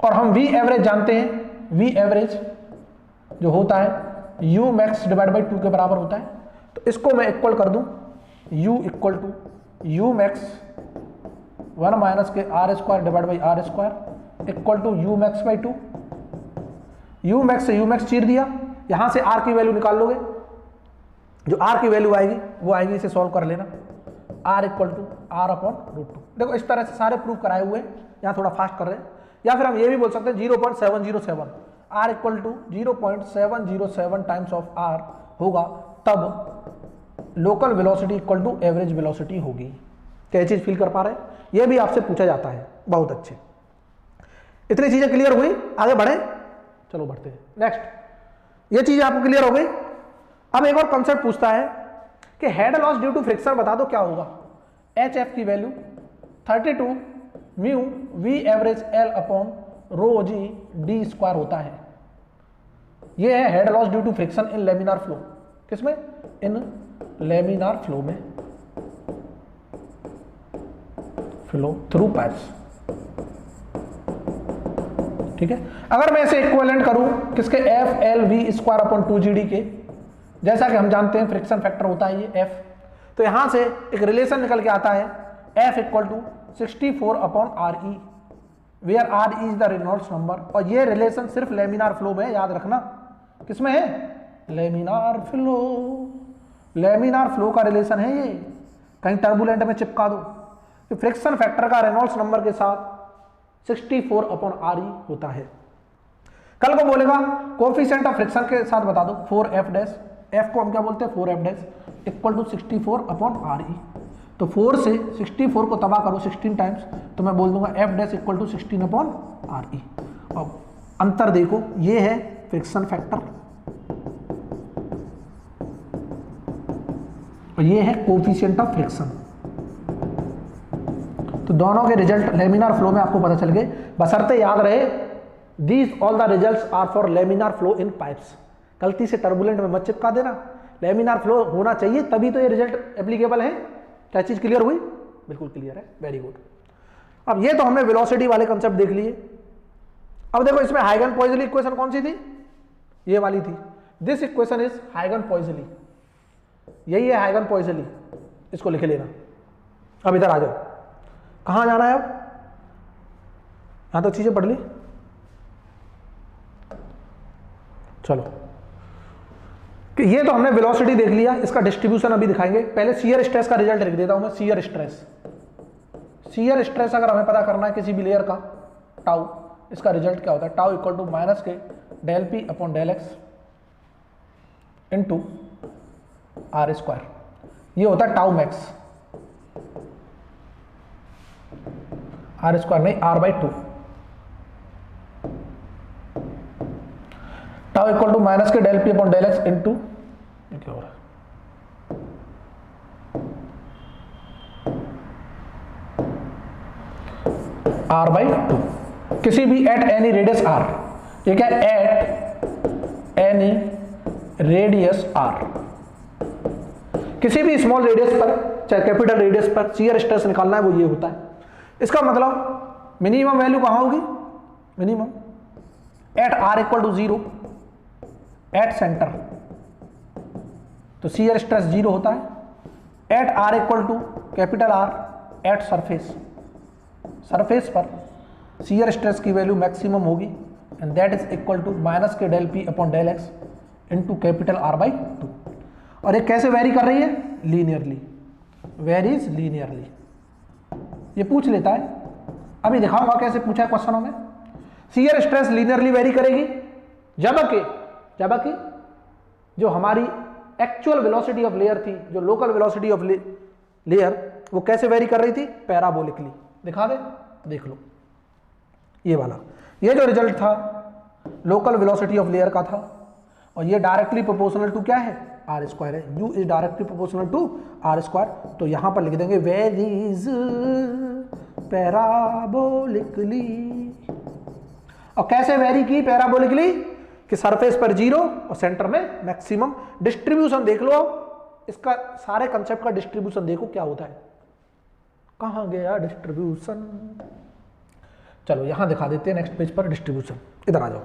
Speaker 1: और हम वी एवरेज जानते हैं, वी एवरेज जो होता है यू मैक्स डिवाइड बाई 2 के बराबर होता है। तो इसको मैं इक्वल कर दूं, U equal to U max 1 minus के are square divide by R square equal to U max by 2। U max से यू मैक्स चीर दिया, यहां से आर की वैल्यू निकाल लोगे, जो आर की वैल्यू आएगी वो आएगी, इसे सॉल्व कर लेना, r equal to r upon √2। देखो इस तरह से सारे प्रूफ कराए हुए हैं, यहां थोड़ा फास्ट कर रहे हैं। या फिर हम ये भी बोल सकते हैं 0.707, R equal to 0.707 times of R होगा, तब local velocity equal to average velocity होगी। क्या चीज फील कर पा रहे हैं? यह भी आपसे पूछा जाता है। बहुत अच्छे, इतनी चीजें क्लियर हुई, आगे बढ़े, चलो बढ़ते हैं नेक्स्ट। ये चीज आपको क्लियर हो गई। अब एक और कंसेप्ट पूछता है कि head loss due to friction बता दो क्या होगा। HF की value 32 mu we average L upon rho G D square होता है। यह है head loss due to friction in laminar flow. किसमें? इन लेमिनार फ्लो में, फ्लो थ्रू पाइप्स। ठीक है, अगर मैं इसे इक्विवेलेंट करूं किसके? F L V square upon 2GD के, जैसा कि हम जानते हैं फ्रिक्शन फैक्टर होता है ये F, तो यहां से एक रिलेशन निकल के आता है F equal to 64 upon RE, where R is the Reynolds number. और ये रिलेशन सिर्फ लेमिनार फ्लो में, याद रखना। किसमें है? Laminar flow. लेमिनार फ्लो का रिलेशन है ये, कहीं टर्बुलेंट में चिपका दो कि फ्रिक्शन फैक्टर का रेनॉल्ड्स नंबर के साथ 64 अपॉन RE होता है। कल को बोलेगा कोफिशिएंट ऑफ फ्रिक्शन के साथ बता दो 4F डैश, F को हम क्या बोलते हैं? 4F dash equal to 64 upon RE। तो 4 से 64 को तबाह करो 16 टाइम्स, तो मैं बोल दूंगा F dash equal to 16 upon RE। अब अंतर देखो, ये है फ्रिक्शन फैक्टर और ये है कोफिशिएंट ऑफ फ्रिक्शन। तो दोनों के रिजल्ट लेमिनार फ्लो में आपको पता चल गए, बशर्ते याद रहे these all the results are for laminar flow in pipes. गलती से टर्बुलेंट में मत चिपका देना, लेमिनार फ्लो होना चाहिए तभी तो ये रिजल्ट एप्लीकेबल है। क्या चीज क्लियर हुई? बिल्कुल क्लियर है, वेरी गुड। अब ये तो हमने वेलोसिटी वाले कंसेप्ट देख लिए। अब देखो इसमें हाइगन-पॉइसली इक्वेशन कौन सी थी? ये वाली थी। दिस इक्वेशन इज हाइगन-पॉइसली, यही है हाइगन-पॉइसली, इसको लिख लेना। अब इधर आ जाओ, कहां जाना है? अब यहां तो चीजें पढ़ ली, चलो कि ये तो हमने वेलोसिटी देख लिया, इसका डिस्ट्रीब्यूशन अभी दिखाएंगे। पहले शियर स्ट्रेस का रिजल्ट लिख देता हूं मैं। शियर स्ट्रेस, शियर स्ट्रेस अगर हमें पता करना है किसी भी लेयर का, टाउ, इसका रिजल्ट क्या होता है? टाउ इक्वल टू माइनस के del P upon del X into R square. ये होता है टाउ मैक्स, आर स्क्वायर नहीं, R/2। Tau equal to minus के del P upon del X into, क्या हो रहा है, R/2। किसी भी एट एनी रेडियस R, ये क्या? एट एनी रेडियस R, किसी भी स्मॉल रेडियस पर, चाहे कैपिटल रेडियस पर शियर स्ट्रेस निकालना है, वो ये होता है। इसका मतलब मिनिमम वैल्यू कहां होगी? Minimum at R equal to 0 at centre, तो शियर स्ट्रेस 0 होता है। At R equal to capital R at surface, surface पर शियर स्ट्रेस की वैल्यू मैक्सिमम होगी and that is equal to minus के del P upon del X into capital R/2। और ये कैसे वेरी कर रही है? Linearly, varies linearly. ये पूछ लेता है, अभी दिखाऊंगा कैसे पूछा है क्वेश्चनों में। शियर स्ट्रेस लीनियरली वेरी करेगी जबकि जो हमारी एक्चुअल वेलोसिटी ऑफ लेयर थी, जो लोकल वेलोसिटी ऑफ लेयर, वो कैसे वेरी कर रही थी? पैराबोलिकली। दिखा दे, देख लो ये वाला। ये जो रिजल्ट था लोकल वेलोसिटी ऑफ लेयर का था और ये डायरेक्टली प्रोपोर्शनल टू क्या है? आर स्क्वायर है। U is directly proportional to R square. तो यहां पर लिख देंगे वेरीज पैराबोलिकली। और कैसे वेरी की पैराबोलिकली? कि सरफेस पर 0 और सेंटर में मैक्सिमम। डिस्ट्रीब्यूशन देख लो, इसका सारे कंसेप्ट का डिस्ट्रीब्यूशन देखो क्या होता है। कहां गया डिस्ट्रीब्यूशन? चलो यहां दिखा देते हैं नेक्स्ट पेज पर डिस्ट्रीब्यूशन। इधर आ जाओ।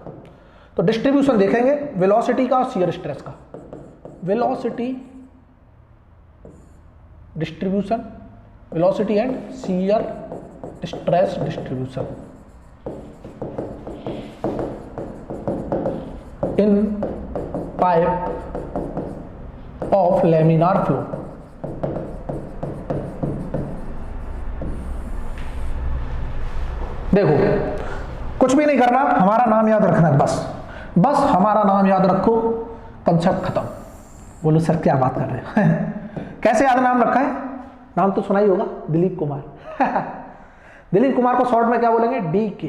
Speaker 1: तो डिस्ट्रीब्यूशन देखेंगे वेलोसिटी का और शियर स्ट्रेस का। Velocity distribution, velocity and shear stress distribution in pipe of laminar flow. देखो कुछ भी नहीं करना, हमारा नाम याद रखना है बस। बस हमारा नाम याद रखो, कंसेप्ट खत्म। बोलो सर क्या बात कर रहे हैं कैसे याद नाम रखा है? नाम तो सुना ही होगा, दिलीप कुमार दिलीप कुमार को शॉर्ट में क्या बोलेंगे? डी के।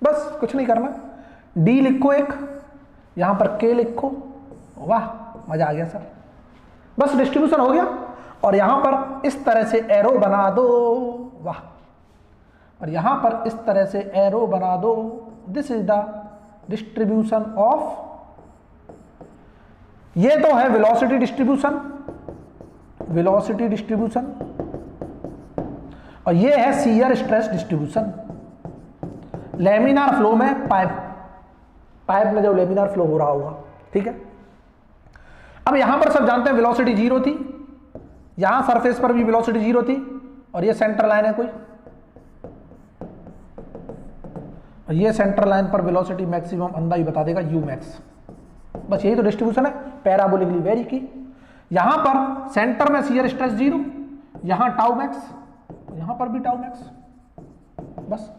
Speaker 1: बस कुछ नहीं करना, डी लिखो एक, यहां पर के लिखो, वाह मजा आ गया सर। बस डिस्ट्रीब्यूशन हो गया, और यहां पर इस तरह से एरो बना दो, वाह, और यहां पर इस तरह से एरो बना दो। This is the distribution of, ये तो है वेलोसिटी डिस्ट्रीब्यूशन, वेलोसिटी डिस्ट्रीब्यूशन, और ये है shear stress distribution. Laminar flow में पाइप में जब लैमिनार फ्लो हो रहा होगा, ठीक है। अब यहां पर सब जानते हैं वेलोसिटी जीरो थी, यहां सरफेस पर भी वेलोसिटी जीरो थी, और ये सेंटर लाइन है कोई, और ये सेंटर लाइन पर वेलोसिटी मैक्सिमम अंदर ही बता देगा यू मैक्स। बस यही तो डिस्ट्रीब्यूशन है, पैराबोलिकली वेरी की। यहां पर सेंटर में शियर स्ट्रेस जीरो, यहां टाउ मैक्स, यहां पर भी टाउ मैक्स, बस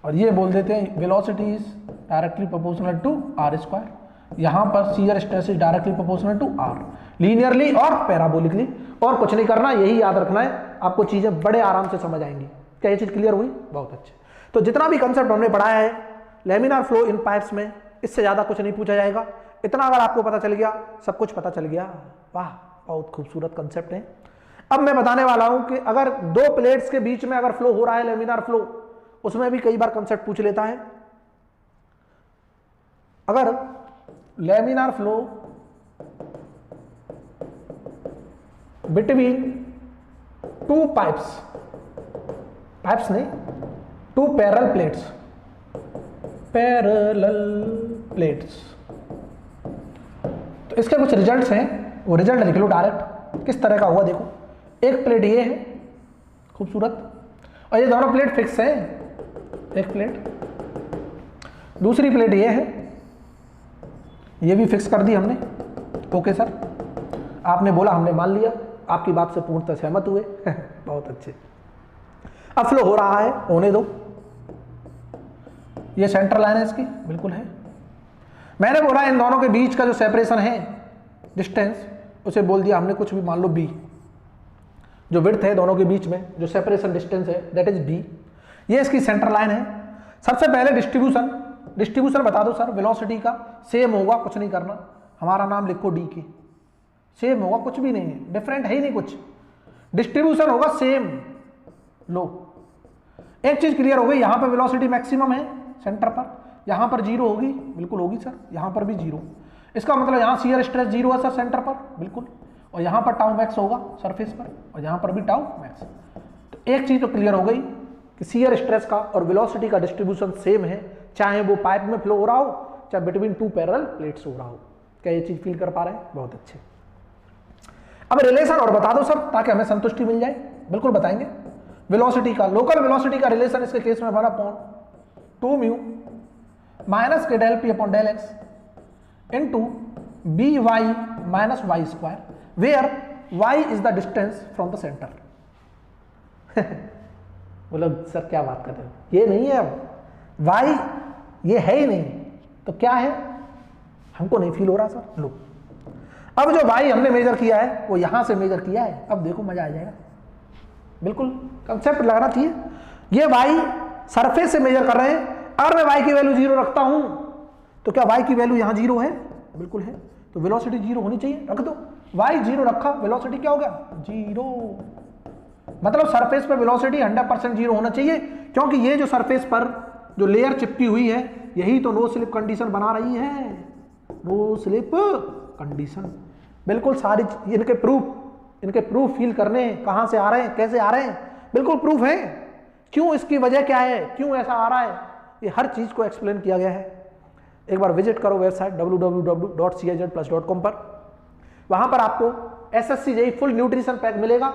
Speaker 1: और ये बोल देते हैं velocity is directly proportional to R square. यहां पर shear stress is directly proportional to R, linearly और पैराबोलिकली, और कुछ नहीं करना, यही याद रखना है, आपको चीजें बड़े आराम से समझ आएंगी। क्या ये चीज क्लियर हुई? बहुत अच्छे। तो जितना भी कंसेप्ट हमने पढ़ाया है लैमिनार फ्लो इन पाइप्स में, इससे ज्यादा कुछ नहीं पूछा जाएगा। इतना अगर आपको पता चल गया, सब कुछ पता चल गया, वाह बहुत खूबसूरत कंसेप्ट है। अब मैं बताने वाला हूं कि अगर दो प्लेट्स के बीच में अगर फ्लो हो रहा है लैमिनार फ्लो, उसमें भी कई बार कंसेप्ट पूछ लेता है। अगर laminar flow between two pipes नहीं, टू पैरेलल प्लेट्स, तो इसके कुछ रिजल्ट्स हैं, वो रिजल्ट लिख लो डायरेक्ट। किस तरह का हुआ देखो, एक प्लेट ये है खूबसूरत, और ये दोनों प्लेट फिक्स है, एक प्लेट, दूसरी प्लेट ये है, ये भी फिक्स कर दी हमने। ओके सर, आपने बोला, हमने मान लिया, आपकी बात से पूर्णतः सहमत हुए बहुत अच्छे। अब फ्लो हो रहा है, होने दो। ये सेंटर लाइन है इसकी, बिल्कुल है। मैंने बोला इन दोनों के बीच का जो सेपरेशन है, डिस्टेंस, उसे बोल दिया हमने कुछ भी, मान लो बी। जो विड्थ है दोनों के बीच में, जो सेपरेशन डिस्टेंस है, दैट इज बी। ये इसकी सेंटर लाइन है। सबसे पहले डिस्ट्रीब्यूशन बता दो सर, वेलोसिटी का सेम होगा, कुछ नहीं करना, हमारा नाम लिखो डी के, सेम होगा, कुछ भी नहीं है, डिफरेंट है ही नहीं कुछ, डिस्ट्रीब्यूशन होगा सेम। लो, एक चीज क्लियर हो गई, यहां पर वेलोसिटी मैक्सिमम है सेंटर पर, यहां पर जीरो होगी, बिल्कुल होगी सर, यहां पर भी जीरो। इसका मतलब यहां शियर स्ट्रेस जीरो है सर सेंटर पर, बिल्कुल, और यहां पर टाउ मैक्स होगा सरफेस पर, और यहां पर भी टाउ मैक्स। तो एक चीज तो क्लियर हो गई कि शियर स्ट्रेस का और वेलोसिटी का डिस्ट्रीब्यूशन सेम है, चाहे वो पाइप में फ्लो हो रहा हो, चाहे बिटवीन टू पैरेलल प्लेट्स हो रहा हो। क्या ये चीज फील कर पा रहे हैं? बहुत अच्छे। अब रिलेशन और बता दो सर, ताकि हमें संतुष्टि मिल जाए। बिल्कुल बताएंगे। वेलोसिटी का, लोकल वेलोसिटी का रिलेशन इसके केस में 1/2 म्यू माइनस के del P upon del x into B Y minus Y square, where Y is the distance from the center. बोलो सर क्या बात कर रहे हो, ये नहीं है, अब वाई ये है ही नहीं, तो क्या है? हमको नहीं फील हो रहा सर। लो, अब जो वाई हमने मेजर किया है वो यहां से मेजर किया है, अब देखो मजा आ जाएगा। बिल्कुल कंसेप्ट लगाना चाहिए। ये वाई सरफेस से मेजर कर रहे हैं, अगर मैं वाई की वैल्यू जीरो रखता हूं तो क्या वाई की वैल्यू यहां जीरो है? बिल्कुल है, तो वेलोसिटी जीरो होनी चाहिए, रख दो। वाई जीरो रखा, वेलोसिटी क्या हो गया? जीरो। मतलब सरफेस पर वेलोसिटी 100% जीरो होना चाहिए, क्योंकि ये जो सरफेस पर जो लेयर चिपकी हुई है, यही तो नो स्लिप कंडीशन बना रही है, नो स्लिप कंडीशन। बिल्कुल सारी इनके प्रूफ फील करने हैं, कहां से आ रहे हैं, कैसे आ रहे हैं, बिल्कुल प्रूफ है। क्यों, इसकी वजह क्या है, क्यों ऐसा आ रहा है, ये हर चीज को एक्सप्लेन किया गया है। एक बार विजिट करो वेबसाइट www.cizplus.com पर, वहां पर आपको SSC JEE full nutrition pack मिलेगा,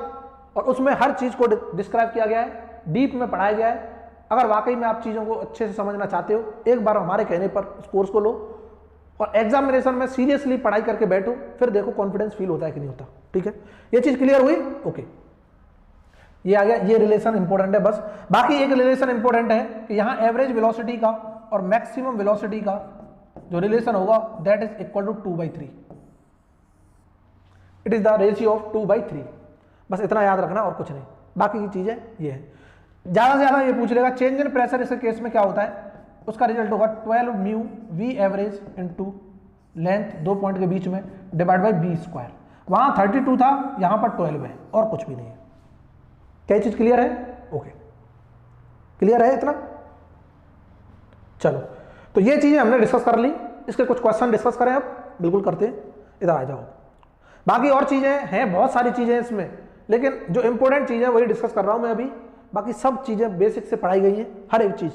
Speaker 1: और उसमें हर चीज को डिस्क्राइब किया गया है, डीप में पढ़ाया गया है। अगर वाकई में आप चीजों को अच्छे से समझना चाहते हो, एक बार हमारे कहने पर इस कोर्स को लो, और एग्जामिनेशन में सीरियसली पढ़ाई करके बैठो, फिर देखो कॉन्फिडेंस फील होता है कि नहीं होता। ठीक है, ये चीज क्लियर हुई? ओके, ये आ गया, ये रिलेशन इंपॉर्टेंट है बस। बाकी एक रिलेशन इंपॉर्टेंट है कि यहां एवरेज वेलोसिटी का और मैक्सिमम वेलोसिटी का जो रिलेशन होगा that is equal to 2/3। It is the ratio of 2/3। बस इतना याद रखना और कुछ नहीं, बाकी की चीजें ये है। ज्यादा से ज्यादा ये पूछ लेगा चेंज इन प्रेशर इसके केस में क्या होता है, उसका रिजल्ट होगा 12 mu we average into length 2 point के बीच में डिवाइड बाई बी स्क्वायर। वहां 32 था, यहां पर 12 है और कुछ भी नहीं है। क्या चीज क्लियर है? ओके, क्लियर है इतना? चलो, तो ये चीजें हमने डिस्कस कर ली। इसके कुछ क्वेश्चन डिस्कस करें अब? बिल्कुल करते हैं, इधर आ जाओ। बाकी और चीजें हैं, बहुत सारी चीजें इसमें, लेकिन जो इंपॉर्टेंट चीजें वही डिस्कस कर रहा हूं मैं अभी। बाकी सब चीजें बेसिक से पढ़ाई गई हैं, हर एक चीज।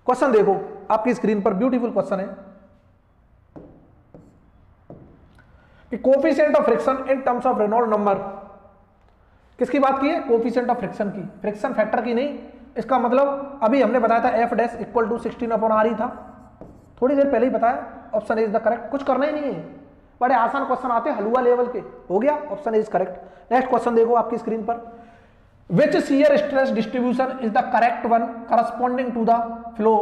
Speaker 1: क्वेश्चन देखो आपकी स्क्रीन पर, ब्यूटीफुल क्वेश्चन है कि coefficient of friction in terms of Reynold number. किसकी बात की है? कोफिशिएंट ऑफ फ्रिक्शन की, फ्रिक्शन फैक्टर की नहीं। इसका मतलब अभी हमने बताया था F dash equal to 16/r ही था, थोड़ी देर पहले ही बताया। ऑप्शन इज द करेक्ट, कुछ करना ही नहीं है, बड़े आसान क्वेश्चन आते हैं हलुआ लेवल के, हो गया, option is correct. Next question देखो आपकी स्क्रीन पर, which shear stress distribution is the correct one corresponding to the flow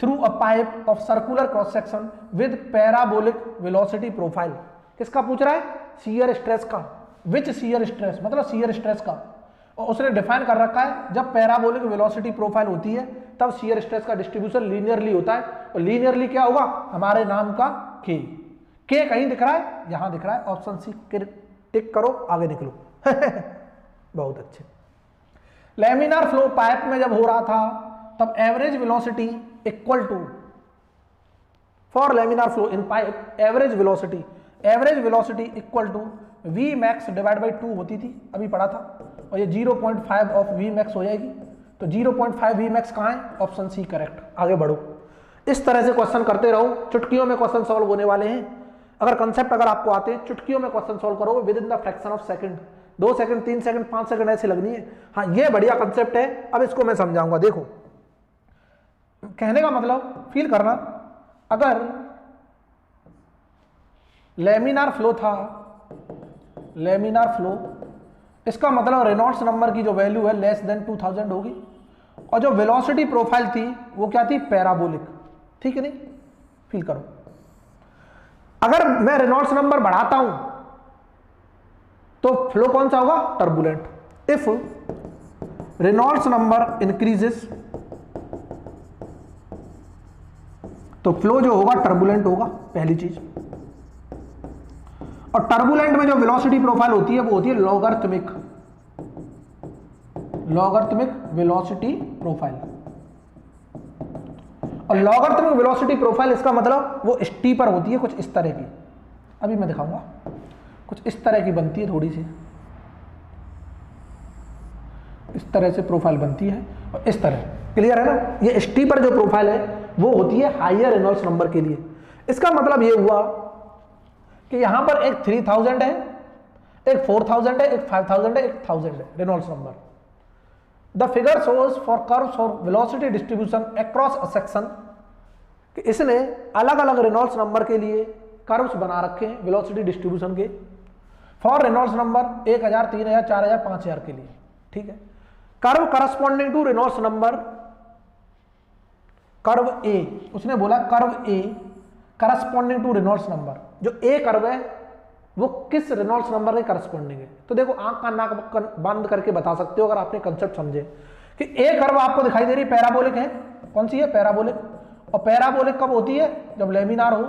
Speaker 1: through a pipe of circular cross section with parabolic velocity profile. किसका पूछ रहा है? शियर स्ट्रेस का। Which shear stress मतलब shear stress का, और उसने डिफाइन कर रखा है जब पैराबोलिक वेलोसिटी प्रोफाइल होती है तब शियर स्ट्रेस का डिस्ट्रीब्यूशन लीनियरली होता है। और लीनियरली क्या होगा? हमारे नाम का के कहीं दिख रहा है, यहां दिख रहा है, ऑप्शन सी टिक करो, आगे निकलो। बहुत अच्छे। लैमिनार फ्लो पाइप में जब हो रहा था तब average velocity equal to, for laminar flow in pipe average velocity equal to V max divide by 2 होती थी, अभी पढ़ा था, और ये 0.5 ऑफ वी मैक्स हो जाएगी। तो 0.5 वी मैक्स कहाँ है? Option C correct. आगे बढ़ो, इस तरह से क्वेश्चन करते रहो, चुटकियों में क्वेश्चन सॉल्व होने वाले हैं। अगर कंसेप्ट अगर आपको आते हैं, चुटकियों में क्वेश्चन सॉल्व करोगे with in the fraction of second, 2 second 3 second 5 second ऐसे लगनी है। हाँ, ये बढ़िया कंसेप्ट है, अब इसको मैं समझाऊंगा। देखो, कहने का मतलब फील करना, अगर लैमिनार फ्लो था, लैमिनार फ्लो, इसका मतलब रेनॉल्ड्स नंबर की जो वैल्यू है लेस देन 2000 होगी, और जो वेलोसिटी प्रोफाइल थी वो क्या थी? पैराबोलिक। ठीक है नहीं? फील करो, अगर मैं रेनॉल्ड्स नंबर बढ़ाता हूं तो फ्लो कौन सा होगा? Turbulent. If Reynolds number increases तो फ्लो जो होगा टर्बुलेंट होगा, पहली चीज। और टर्बुलेंट में जो वेलोसिटी प्रोफाइल होती है वो होती है लॉगरिथमिक वेलोसिटी प्रोफाइल। और लॉगरिथमिक वेलोसिटी प्रोफाइल इसका मतलब वो स्टीपर होती है, कुछ इस तरह की, अभी मैं दिखाऊंगा, कुछ इस तरह की बनती है, थोड़ी सी इस तरह से प्रोफाइल बनती है, और इस तरह, क्लियर है ना? ये स्टीपर जो प्रोफाइल है वो होती है हायर रेनॉल्ड्स नंबर के लिए। इसका मतलब ये हुआ कि यहां पर एक 3000 है, एक 4000 है, एक 5000 है, एक 1000 है Reynolds number. The figure shows for curves for velocity distribution across a section, कि इसने अलग अलग रेनॉल्ड्स नंबर के लिए कर्व्स बना रखे हैं वेलोसिटी डिस्ट्रीब्यूशन के, फॉर रेनॉल्ड्स नंबर 1000, 3000, 4000, 5000 के लिए। ठीक है, curve corresponding to Reynolds number, curve A, उसने बोला curve A corresponding to Reynolds number, जो ए कर्व है वो किस रेनॉल्ड्स नंबर के करस्पॉन्डिंग है। तो देखो, आंख का नाक बंद करके बता सकते हो अगर आपने कंसेप्ट समझे कि ए कर्व आपको दिखाई दे रही है, पैराबोलिक है, कौन सी है? पैराबोलिक। और पैराबोलिक कब होती है? जब लेमिनार हो।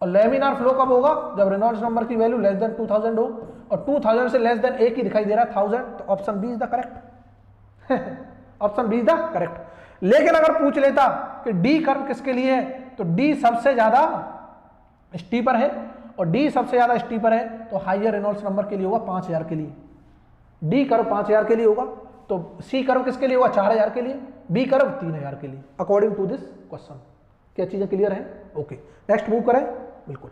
Speaker 1: और लेमिनार फ्लो कब होगा? जब रेनॉल्ड्स नंबर की वैल्यू लेस देन 2000 हो, और 2000 से लेस देन एक ही दिखाई दे रहा है 1000, तो option B is the correct. Option B is the correct. लेकिन अगर पूछ लेता कि डी कर्व किसके लिए है, तो डी सबसे ज्यादा स्टीपर है, और डी सबसे ज्यादा स्टीपर है तो हाइयर रेनॉल्ड्स नंबर के लिए होगा 5000 के लिए, डी कर्व 5000 के लिए होगा। तो सी कर्व किसके लिए होगा? 4000 के लिए, बी कर्व 3000 के लिए, अकॉर्डिंग टू दिस क्वेश्चन। क्या चीजें क्लियर है? ओके, नेक्स्ट मूव करें। बिल्कुल,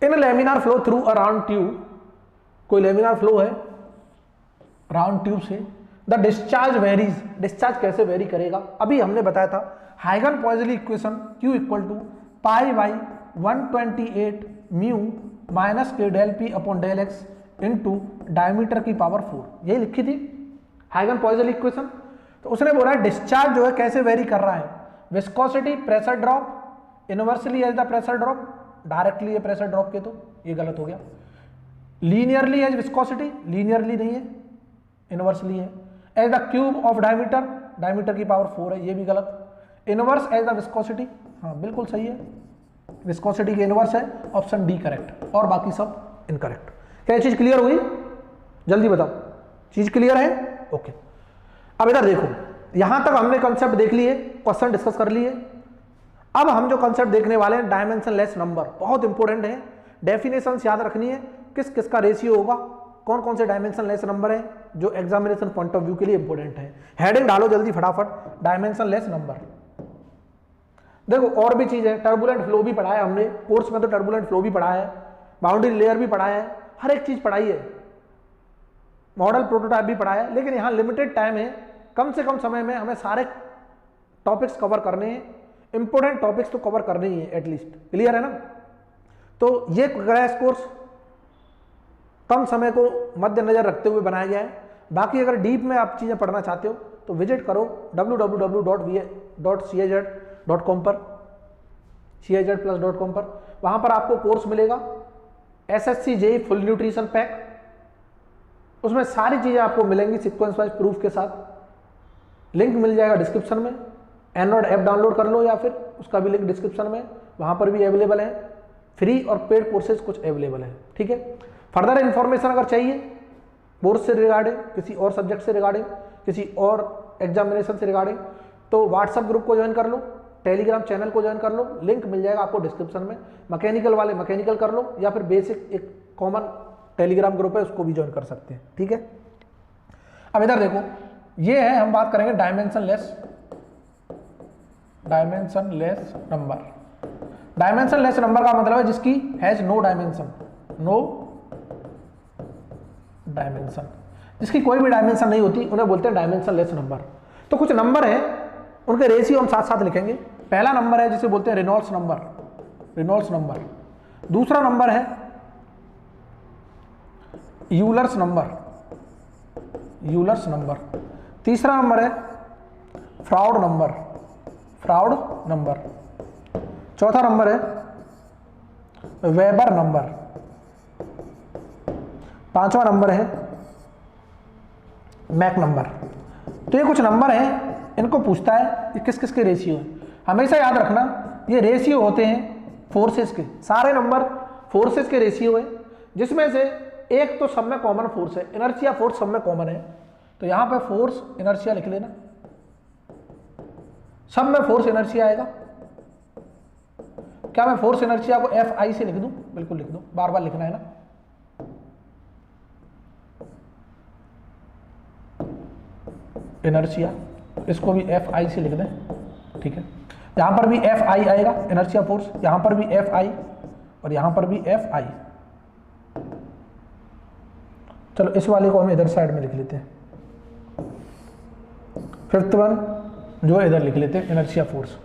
Speaker 1: in laminar flow through a round tube, कोई लैमिनार फ्लो है राउंड ट्यूब से, द डिस्चार्ज वेरीज, डिस्चार्ज कैसे वेरी करेगा? अभी हमने बताया था Hagen Poiseuille equation Q equal to pi by 128 mu minus के del P upon del X into diameter की पावर 4, यही लिखी थी हाइगन पॉइजली इक्वेशन। तो उसने बोला डिस्चार्ज जो है कैसे वेरी कर रहा है, viscosity, pressure drop, inversely as the pressure drop, directly है प्रेशर ड्रॉप के, तो ये गलत हो गया। लीनियरली एज विस्कोसिटी, लीनियरली नहीं है, इनवर्सली है। As the cube of diameter, diameter की पावर 4 है, ये भी गलत। इनवर्स एज द विस्कोसिटी, हाँ बिल्कुल सही है, विस्कोसिटी के इनवर्स है, ऑप्शन डी करेक्ट, और बाकी सब इनकरेक्ट। क्या चीज क्लियर हुई? जल्दी बताओ, चीज क्लियर है? ओके। अब इधर देखो, यहां तक हमने कंसेप्ट देख लिए, क्वेश्चन डिस्कस कर लिए। अब हम जो कंसेप्ट देखने वाले हैं डायमेंशनलेस नंबर, बहुत इंपॉर्टेंट है, डेफिनेशंस याद रखनी है, किस किस का रेशियो होगा, कौन कौन से डायमेंशनलेस नंबर है जो एग्जामिनेशन पॉइंट ऑफ व्यू के लिए इंपॉर्टेंट है। हेडिंग डालो जल्दी फटाफट, डायमेंशनलेस नंबर। देखो और भी चीज है, टर्बुलेंट फ्लो भी पढ़ा है हमने कोर्स में, तो टर्बुलेंट फ्लो भी पढ़ा है, बाउंड्री लेयर भी पढ़ा है, हर एक चीज पढ़ाई है, मॉडल प्रोटोटाइप भी पढ़ा है। लेकिन यहाँ लिमिटेड टाइम है, कम से कम समय में हमें सारे टॉपिक्स कवर करने हैं, इंपॉर्टेंट टॉपिक्स तो कवर करने ही है एटलीस्ट, क्लियर है ना। तो ये क्रैश कोर्स कम समय को मद्देनजर रखते हुए बनाया गया है। बाकी अगर डीप में आप चीजें पढ़ना चाहते हो तो विजिट करो www.caz.com पर, caz+.com पर, वहां पर आपको कोर्स मिलेगा SSC JEE full nutrition pack, उसमें सारी चीजें आपको मिलेंगी सीक्वेंस वाइज प्रूफ के साथ। लिंक मिल जाएगा डिस्क्रिप्शन में, एंड्रॉइड ऐप डाउनलोड कर लो या फिर उसका भी लिंक डिस्क्रिप्शन में, वहां पर भी अवेलेबल है। फ्री और पेड कोर्सेज कुछ अवेलेबल है, ठीक है। फर्दर इन्फॉर्मेशन अगर चाहिए कोर्स से रिगार्डिंग, किसी और सब्जेक्ट से रिगार्डिंग, किसी और एग्जामिनेशन से रिगार्डिंग, तो व्हाट्सएप ग्रुप को ज्वाइन कर लो, टेलीग्राम चैनल को ज्वाइन कर लो, लिंक मिल जाएगा आपको डिस्क्रिप्शन में। मैकेनिकल वाले मैकेनिकल कर लो, या फिर बेसिक एक कॉमन टेलीग्राम ग्रुप है उसको भी ज्वाइन कर सकते हैं, ठीक है। अब इधर देखो, ये है, हम बात करेंगे डायमेंशनलेस नंबर। डायमेंशनलेस नंबर का मतलब है जिसकी has no dimension, no dimension, जिसकी कोई भी डायमेंशन नहीं होती, उन्हें बोलते हैं डायमेंशनलेस नंबर। तो कुछ नंबर है, उनके रेशियो हम साथ साथ लिखेंगे। पहला नंबर है जिसे बोलते हैं रेनॉल्ड्स नंबर, रेनॉल्ड्स नंबर। दूसरा नंबर है यूलर्स नंबर, यूलर्स नंबर। तीसरा नंबर है फ्राउड नंबर, फ्राउड नंबर। चौथा नंबर है वेबर नंबर। पांचवा नंबर है मैक नंबर। तो ये कुछ नंबर हैं, इनको पूछता है ये किस किस के रेशियो है। हमेशा याद रखना ये रेशियो होते हैं फोर्सेस के, सारे नंबर फोर्सेस के रेशियो है, जिसमें से एक तो सब में कॉमन फोर्स है, इनर्शिया फोर्स सब में कॉमन है। तो यहां पे फोर्स इनर्शिया लिख लेना, सब में फोर्स इनर्शिया आएगा। क्या मैं फोर्स इनर्शिया को Fi से लिख दूं? बिल्कुल लिख दूं, बार बार लिखना है ना। इनर्शिया, इसको भी Fi से लिख दें, ठीक है। यहां पर भी Fi आएगा इनर्शिया फोर्स, यहां पर भी Fi और यहां पर भी Fi। चलो इस वाले को हम इधर साइड में लिख लेते हैं, फिफ्थ वन जो इधर लिख लेते हैं इनर्शिया फोर्स।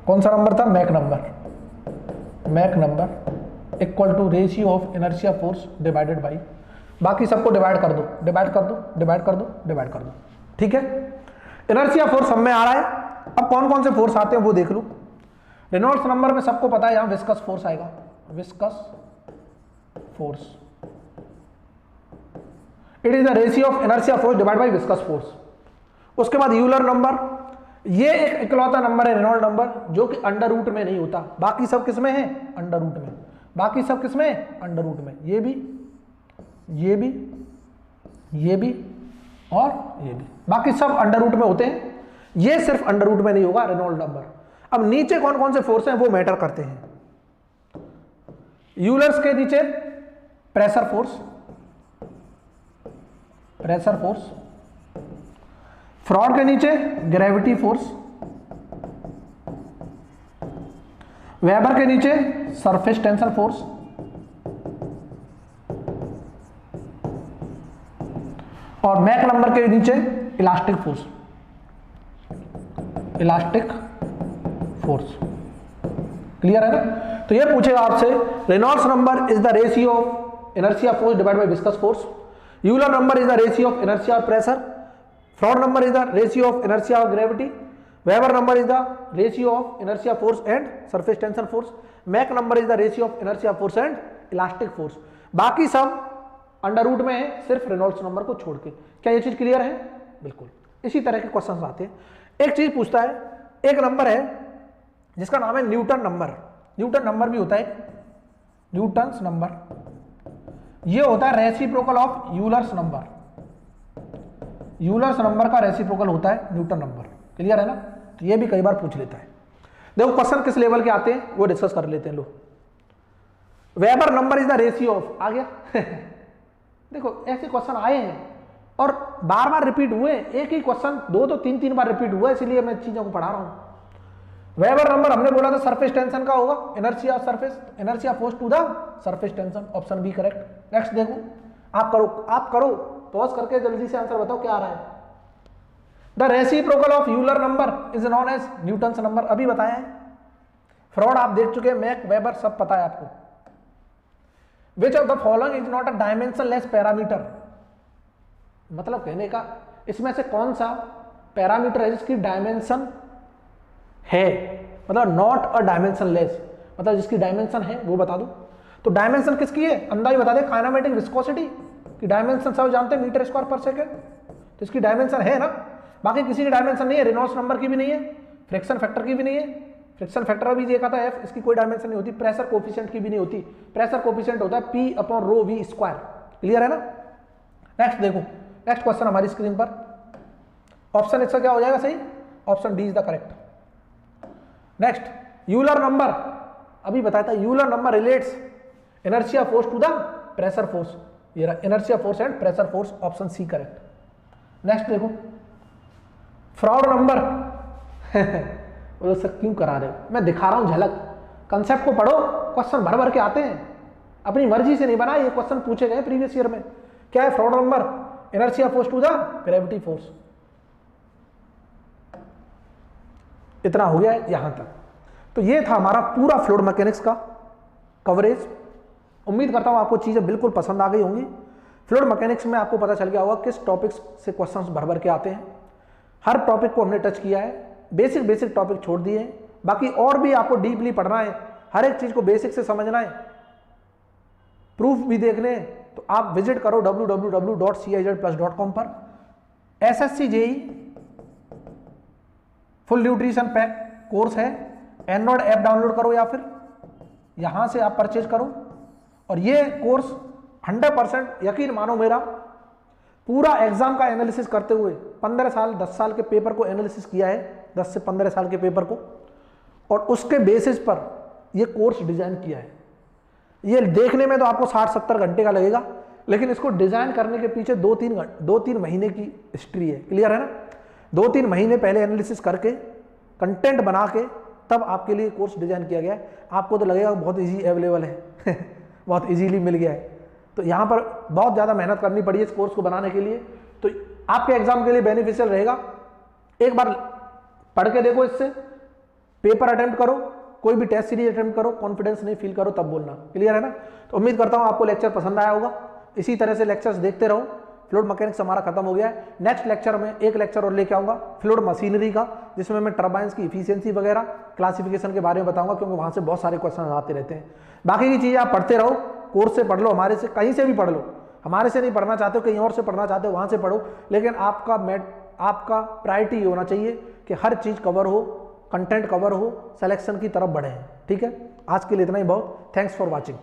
Speaker 1: कौन सा नंबर था? Mach number. Mach number equal to ratio of inertia force divided by, बाकी सबको डिवाइड कर दो, डिवाइड कर दो, डिवाइड कर दो, डिवाइड कर दो, ठीक है। इनर्शिया फोर्स सब में आ रहा है। अब कौन कौन से फोर्स आते हैं वो देख लो। रेनॉल्ड्स नंबर में सबको पता है, यहां विस्कस फोर्स आएगा, viscous force. It is the ratio of inertia force divide by viscous force. उसके बाद यूलर नंबर, ये एक इकलौता नंबर है रेनॉल्ड नंबर जो कि अंडर रूट में नहीं होता, बाकी सब किसमें है? अंडर रूट में। बाकी सब किसमें है? अंडर रूट में। ये भी, ये भी, ये भी और ये भी, बाकी सब अंडर रूट में होते हैं। ये सिर्फ अंडर रूट में नहीं होगा रेनॉल्ड नंबर। अब नीचे कौन कौन से फोर्स हैं वो मैटर करते हैं। यूलर्स के नीचे pressure force, pressure force. Froude के नीचे ग्रेविटी फोर्स। वेबर के नीचे सरफेस टेंशन फोर्स। और मैक नंबर के नीचे elastic force, elastic force. Clear है ना? तो ये पूछेगा आपसे, Reynolds number is the ratio of inertia force divide by viscous force. Euler number is the ratio of inertia और pressure. Froude number is the ratio of inertia of gravity, Weber number is the ratio of inertia force and surface tension force, Mach number is the ratio of inertia force and elastic force. बाकी सब under root में है सिर्फ Reynolds number को छोड़ के। क्या ये चीज क्लियर है? बिल्कुल। इसी तरह के क्वेश्चन आते हैं। एक चीज पूछता है, एक नंबर है जिसका नाम है न्यूटन नंबर। न्यूटन नंबर भी होता है न्यूटन्स नंबर, ये होता है reciprocal of Euler's number. Euler's number का रेसिप्रोकल होता है न्यूटन नंबर। क्लियर है ना? तो ये भी कई बार पूछ लेता है। देखो क्वेश्चन किस लेवल के आते हैं वो डिस्कस कर लेते हैं लोग। Weber number is the ratio of, आ गया देखो ऐसे क्वेश्चन आए हैं और बार बार रिपीट हुए, एक ही क्वेश्चन दो तो तीन बार रिपीट हुआ, इसलिए मैं चीजों को पढ़ा रहा हूं। वेबर नंबर हमने बोला था सरफेस टेंशन का होगा, inertia of surface, inertia force to the surface tension, option B correct. Next देखो, आप करो पॉज करके जल्दी से आंसर बताओ क्या आ रहा है। The reciprocal of Euler number is known as Newton's number, अभी बताया है। फ्रॉड आप देख चुके हैं, मैक वेबर सब पता है आपको। Which of the following is not a dimensionless parameter, मतलब कहने का इसमें से कौन सा पैरामीटर है जिसकी डायमेंशन है, मतलब नॉट अ डायमेंशनलेस, मतलब जिसकी डायमेंशन है वो बता दो। तो डायमेंशन किसकी है अंदाज बता दे, काइनेमेटिक विस्कोसिटी की डायमेंशन सब जानते हैं मीटर स्क्वायर पर सेकेंड, तो इसकी डायमेंशन है ना। बाकी किसी की डायमेंशन नहीं है, रेनॉल्ड्स नंबर की भी नहीं है, फ्रिक्शन फैक्टर की भी नहीं है। फ्रिक्शन फैक्टर भी देखा था एफ, इसकी कोई डायमेंशन नहीं होती। प्रेशर कोफिशिएंट की भी नहीं होती, प्रेशर कोफिशिएंट होता है P upon rho V square. Clear है ना? नेक्स्ट देखो, नेक्स्ट क्वेश्चन हमारी स्क्रीन पर, ऑप्शन इसका क्या हो जाएगा सही, option D is the correct. Next, Euler number अभी बताया था, Euler number relates inertia force to the pressure force, ये रहा inertia force and pressure force, option C correct. Next देखो, फ्रॉड नंबर वो सब क्यों करा रहे हो, मैं दिखा रहा हूं झलक, कंसेप्ट को पढ़ो, क्वेश्चन भर भर के आते हैं, अपनी मर्जी से नहीं बना, ये क्वेश्चन पूछे गए प्रीवियस ईयर में। क्या है Froude number, inertia force to the gravity force. इतना हो गया है यहां तक। तो ये था हमारा पूरा फ्लूइड मैकेनिक्स का कवरेज। उम्मीद करता हूं आपको चीजें बिल्कुल पसंद आ गई होंगी। फ्लूइड मैकेनिक्स में आपको पता चल गया होगा किस टॉपिक्स से क्वेश्चंस भर भर के आते हैं। हर टॉपिक को हमने टच किया है, बेसिक टॉपिक छोड़ दिए हैं, बाकी और भी आपको डीपली पढ़ना है, हर एक चीज को बेसिक से समझना है, प्रूफ भी देखने हैं, तो आप विजिट करो www.cizplus.com पर। SSC JEE full nutrition pack course है, एंड्रॉइड ऐप डाउनलोड करो या फिर यहां से आप परचेज करो। और ये कोर्स 100% यकीन मानो मेरा, पूरा एग्जाम का एनालिसिस करते हुए 15 साल 10 साल के पेपर को एनालिसिस किया है, 10 से 15 साल के पेपर को, और उसके बेसिस पर यह कोर्स डिजाइन किया है। ये देखने में तो आपको 60-70 घंटे का लगेगा, लेकिन इसको डिजाइन करने के पीछे 2-3 महीने की हिस्ट्री है। क्लियर है ना? 2-3 महीने पहले एनालिसिस करके कंटेंट बना के तब आपके लिए कोर्स डिजाइन किया गया है। आपको तो लगेगा बहुत इजी अवेलेबल है बहुत इजीली मिल गया है, तो यहाँ पर बहुत ज़्यादा मेहनत करनी पड़ी है इस कोर्स को बनाने के लिए, तो आपके एग्जाम के लिए बेनिफिशियल रहेगा। एक बार पढ़ के देखो, इससे पेपर अटेम्प्ट करो, कोई भी टेस्ट सीरीज अटेम्प्ट करो, कॉन्फिडेंस नहीं फील करो तब बोलना। क्लियर है ना? तो उम्मीद करता हूँ आपको लेक्चर पसंद आया होगा। इसी तरह से लेक्चर्स देखते रहो। फ्लूइड मैकेनिक्स हमारा खत्म हो गया है। नेक्स्ट लेक्चर में एक लेक्चर और लेके आऊंगा फ्लूइड मशीनरी का, जिसमें मैं टर्बाइंस की इफिशियंसी वगैरह क्लासिफिकेशन के बारे में बताऊंगा, क्योंकि वहां से बहुत सारे क्वेश्चन आते रहते हैं। बाकी की चीज़ें आप पढ़ते रहो, कोर्स से पढ़ लो, हमारे से कहीं से भी पढ़ लो। हमारे से नहीं पढ़ना चाहते हो, कहीं और से पढ़ना चाहते हो, वहां से पढ़ो, लेकिन आपका प्रायोरिटी ये होना चाहिए कि हर चीज़ कवर हो, कंटेंट कवर हो, सिलेक्शन की तरफ बढ़े। ठीक है? आज के लिए इतना ही बहुत। Thanks for watching.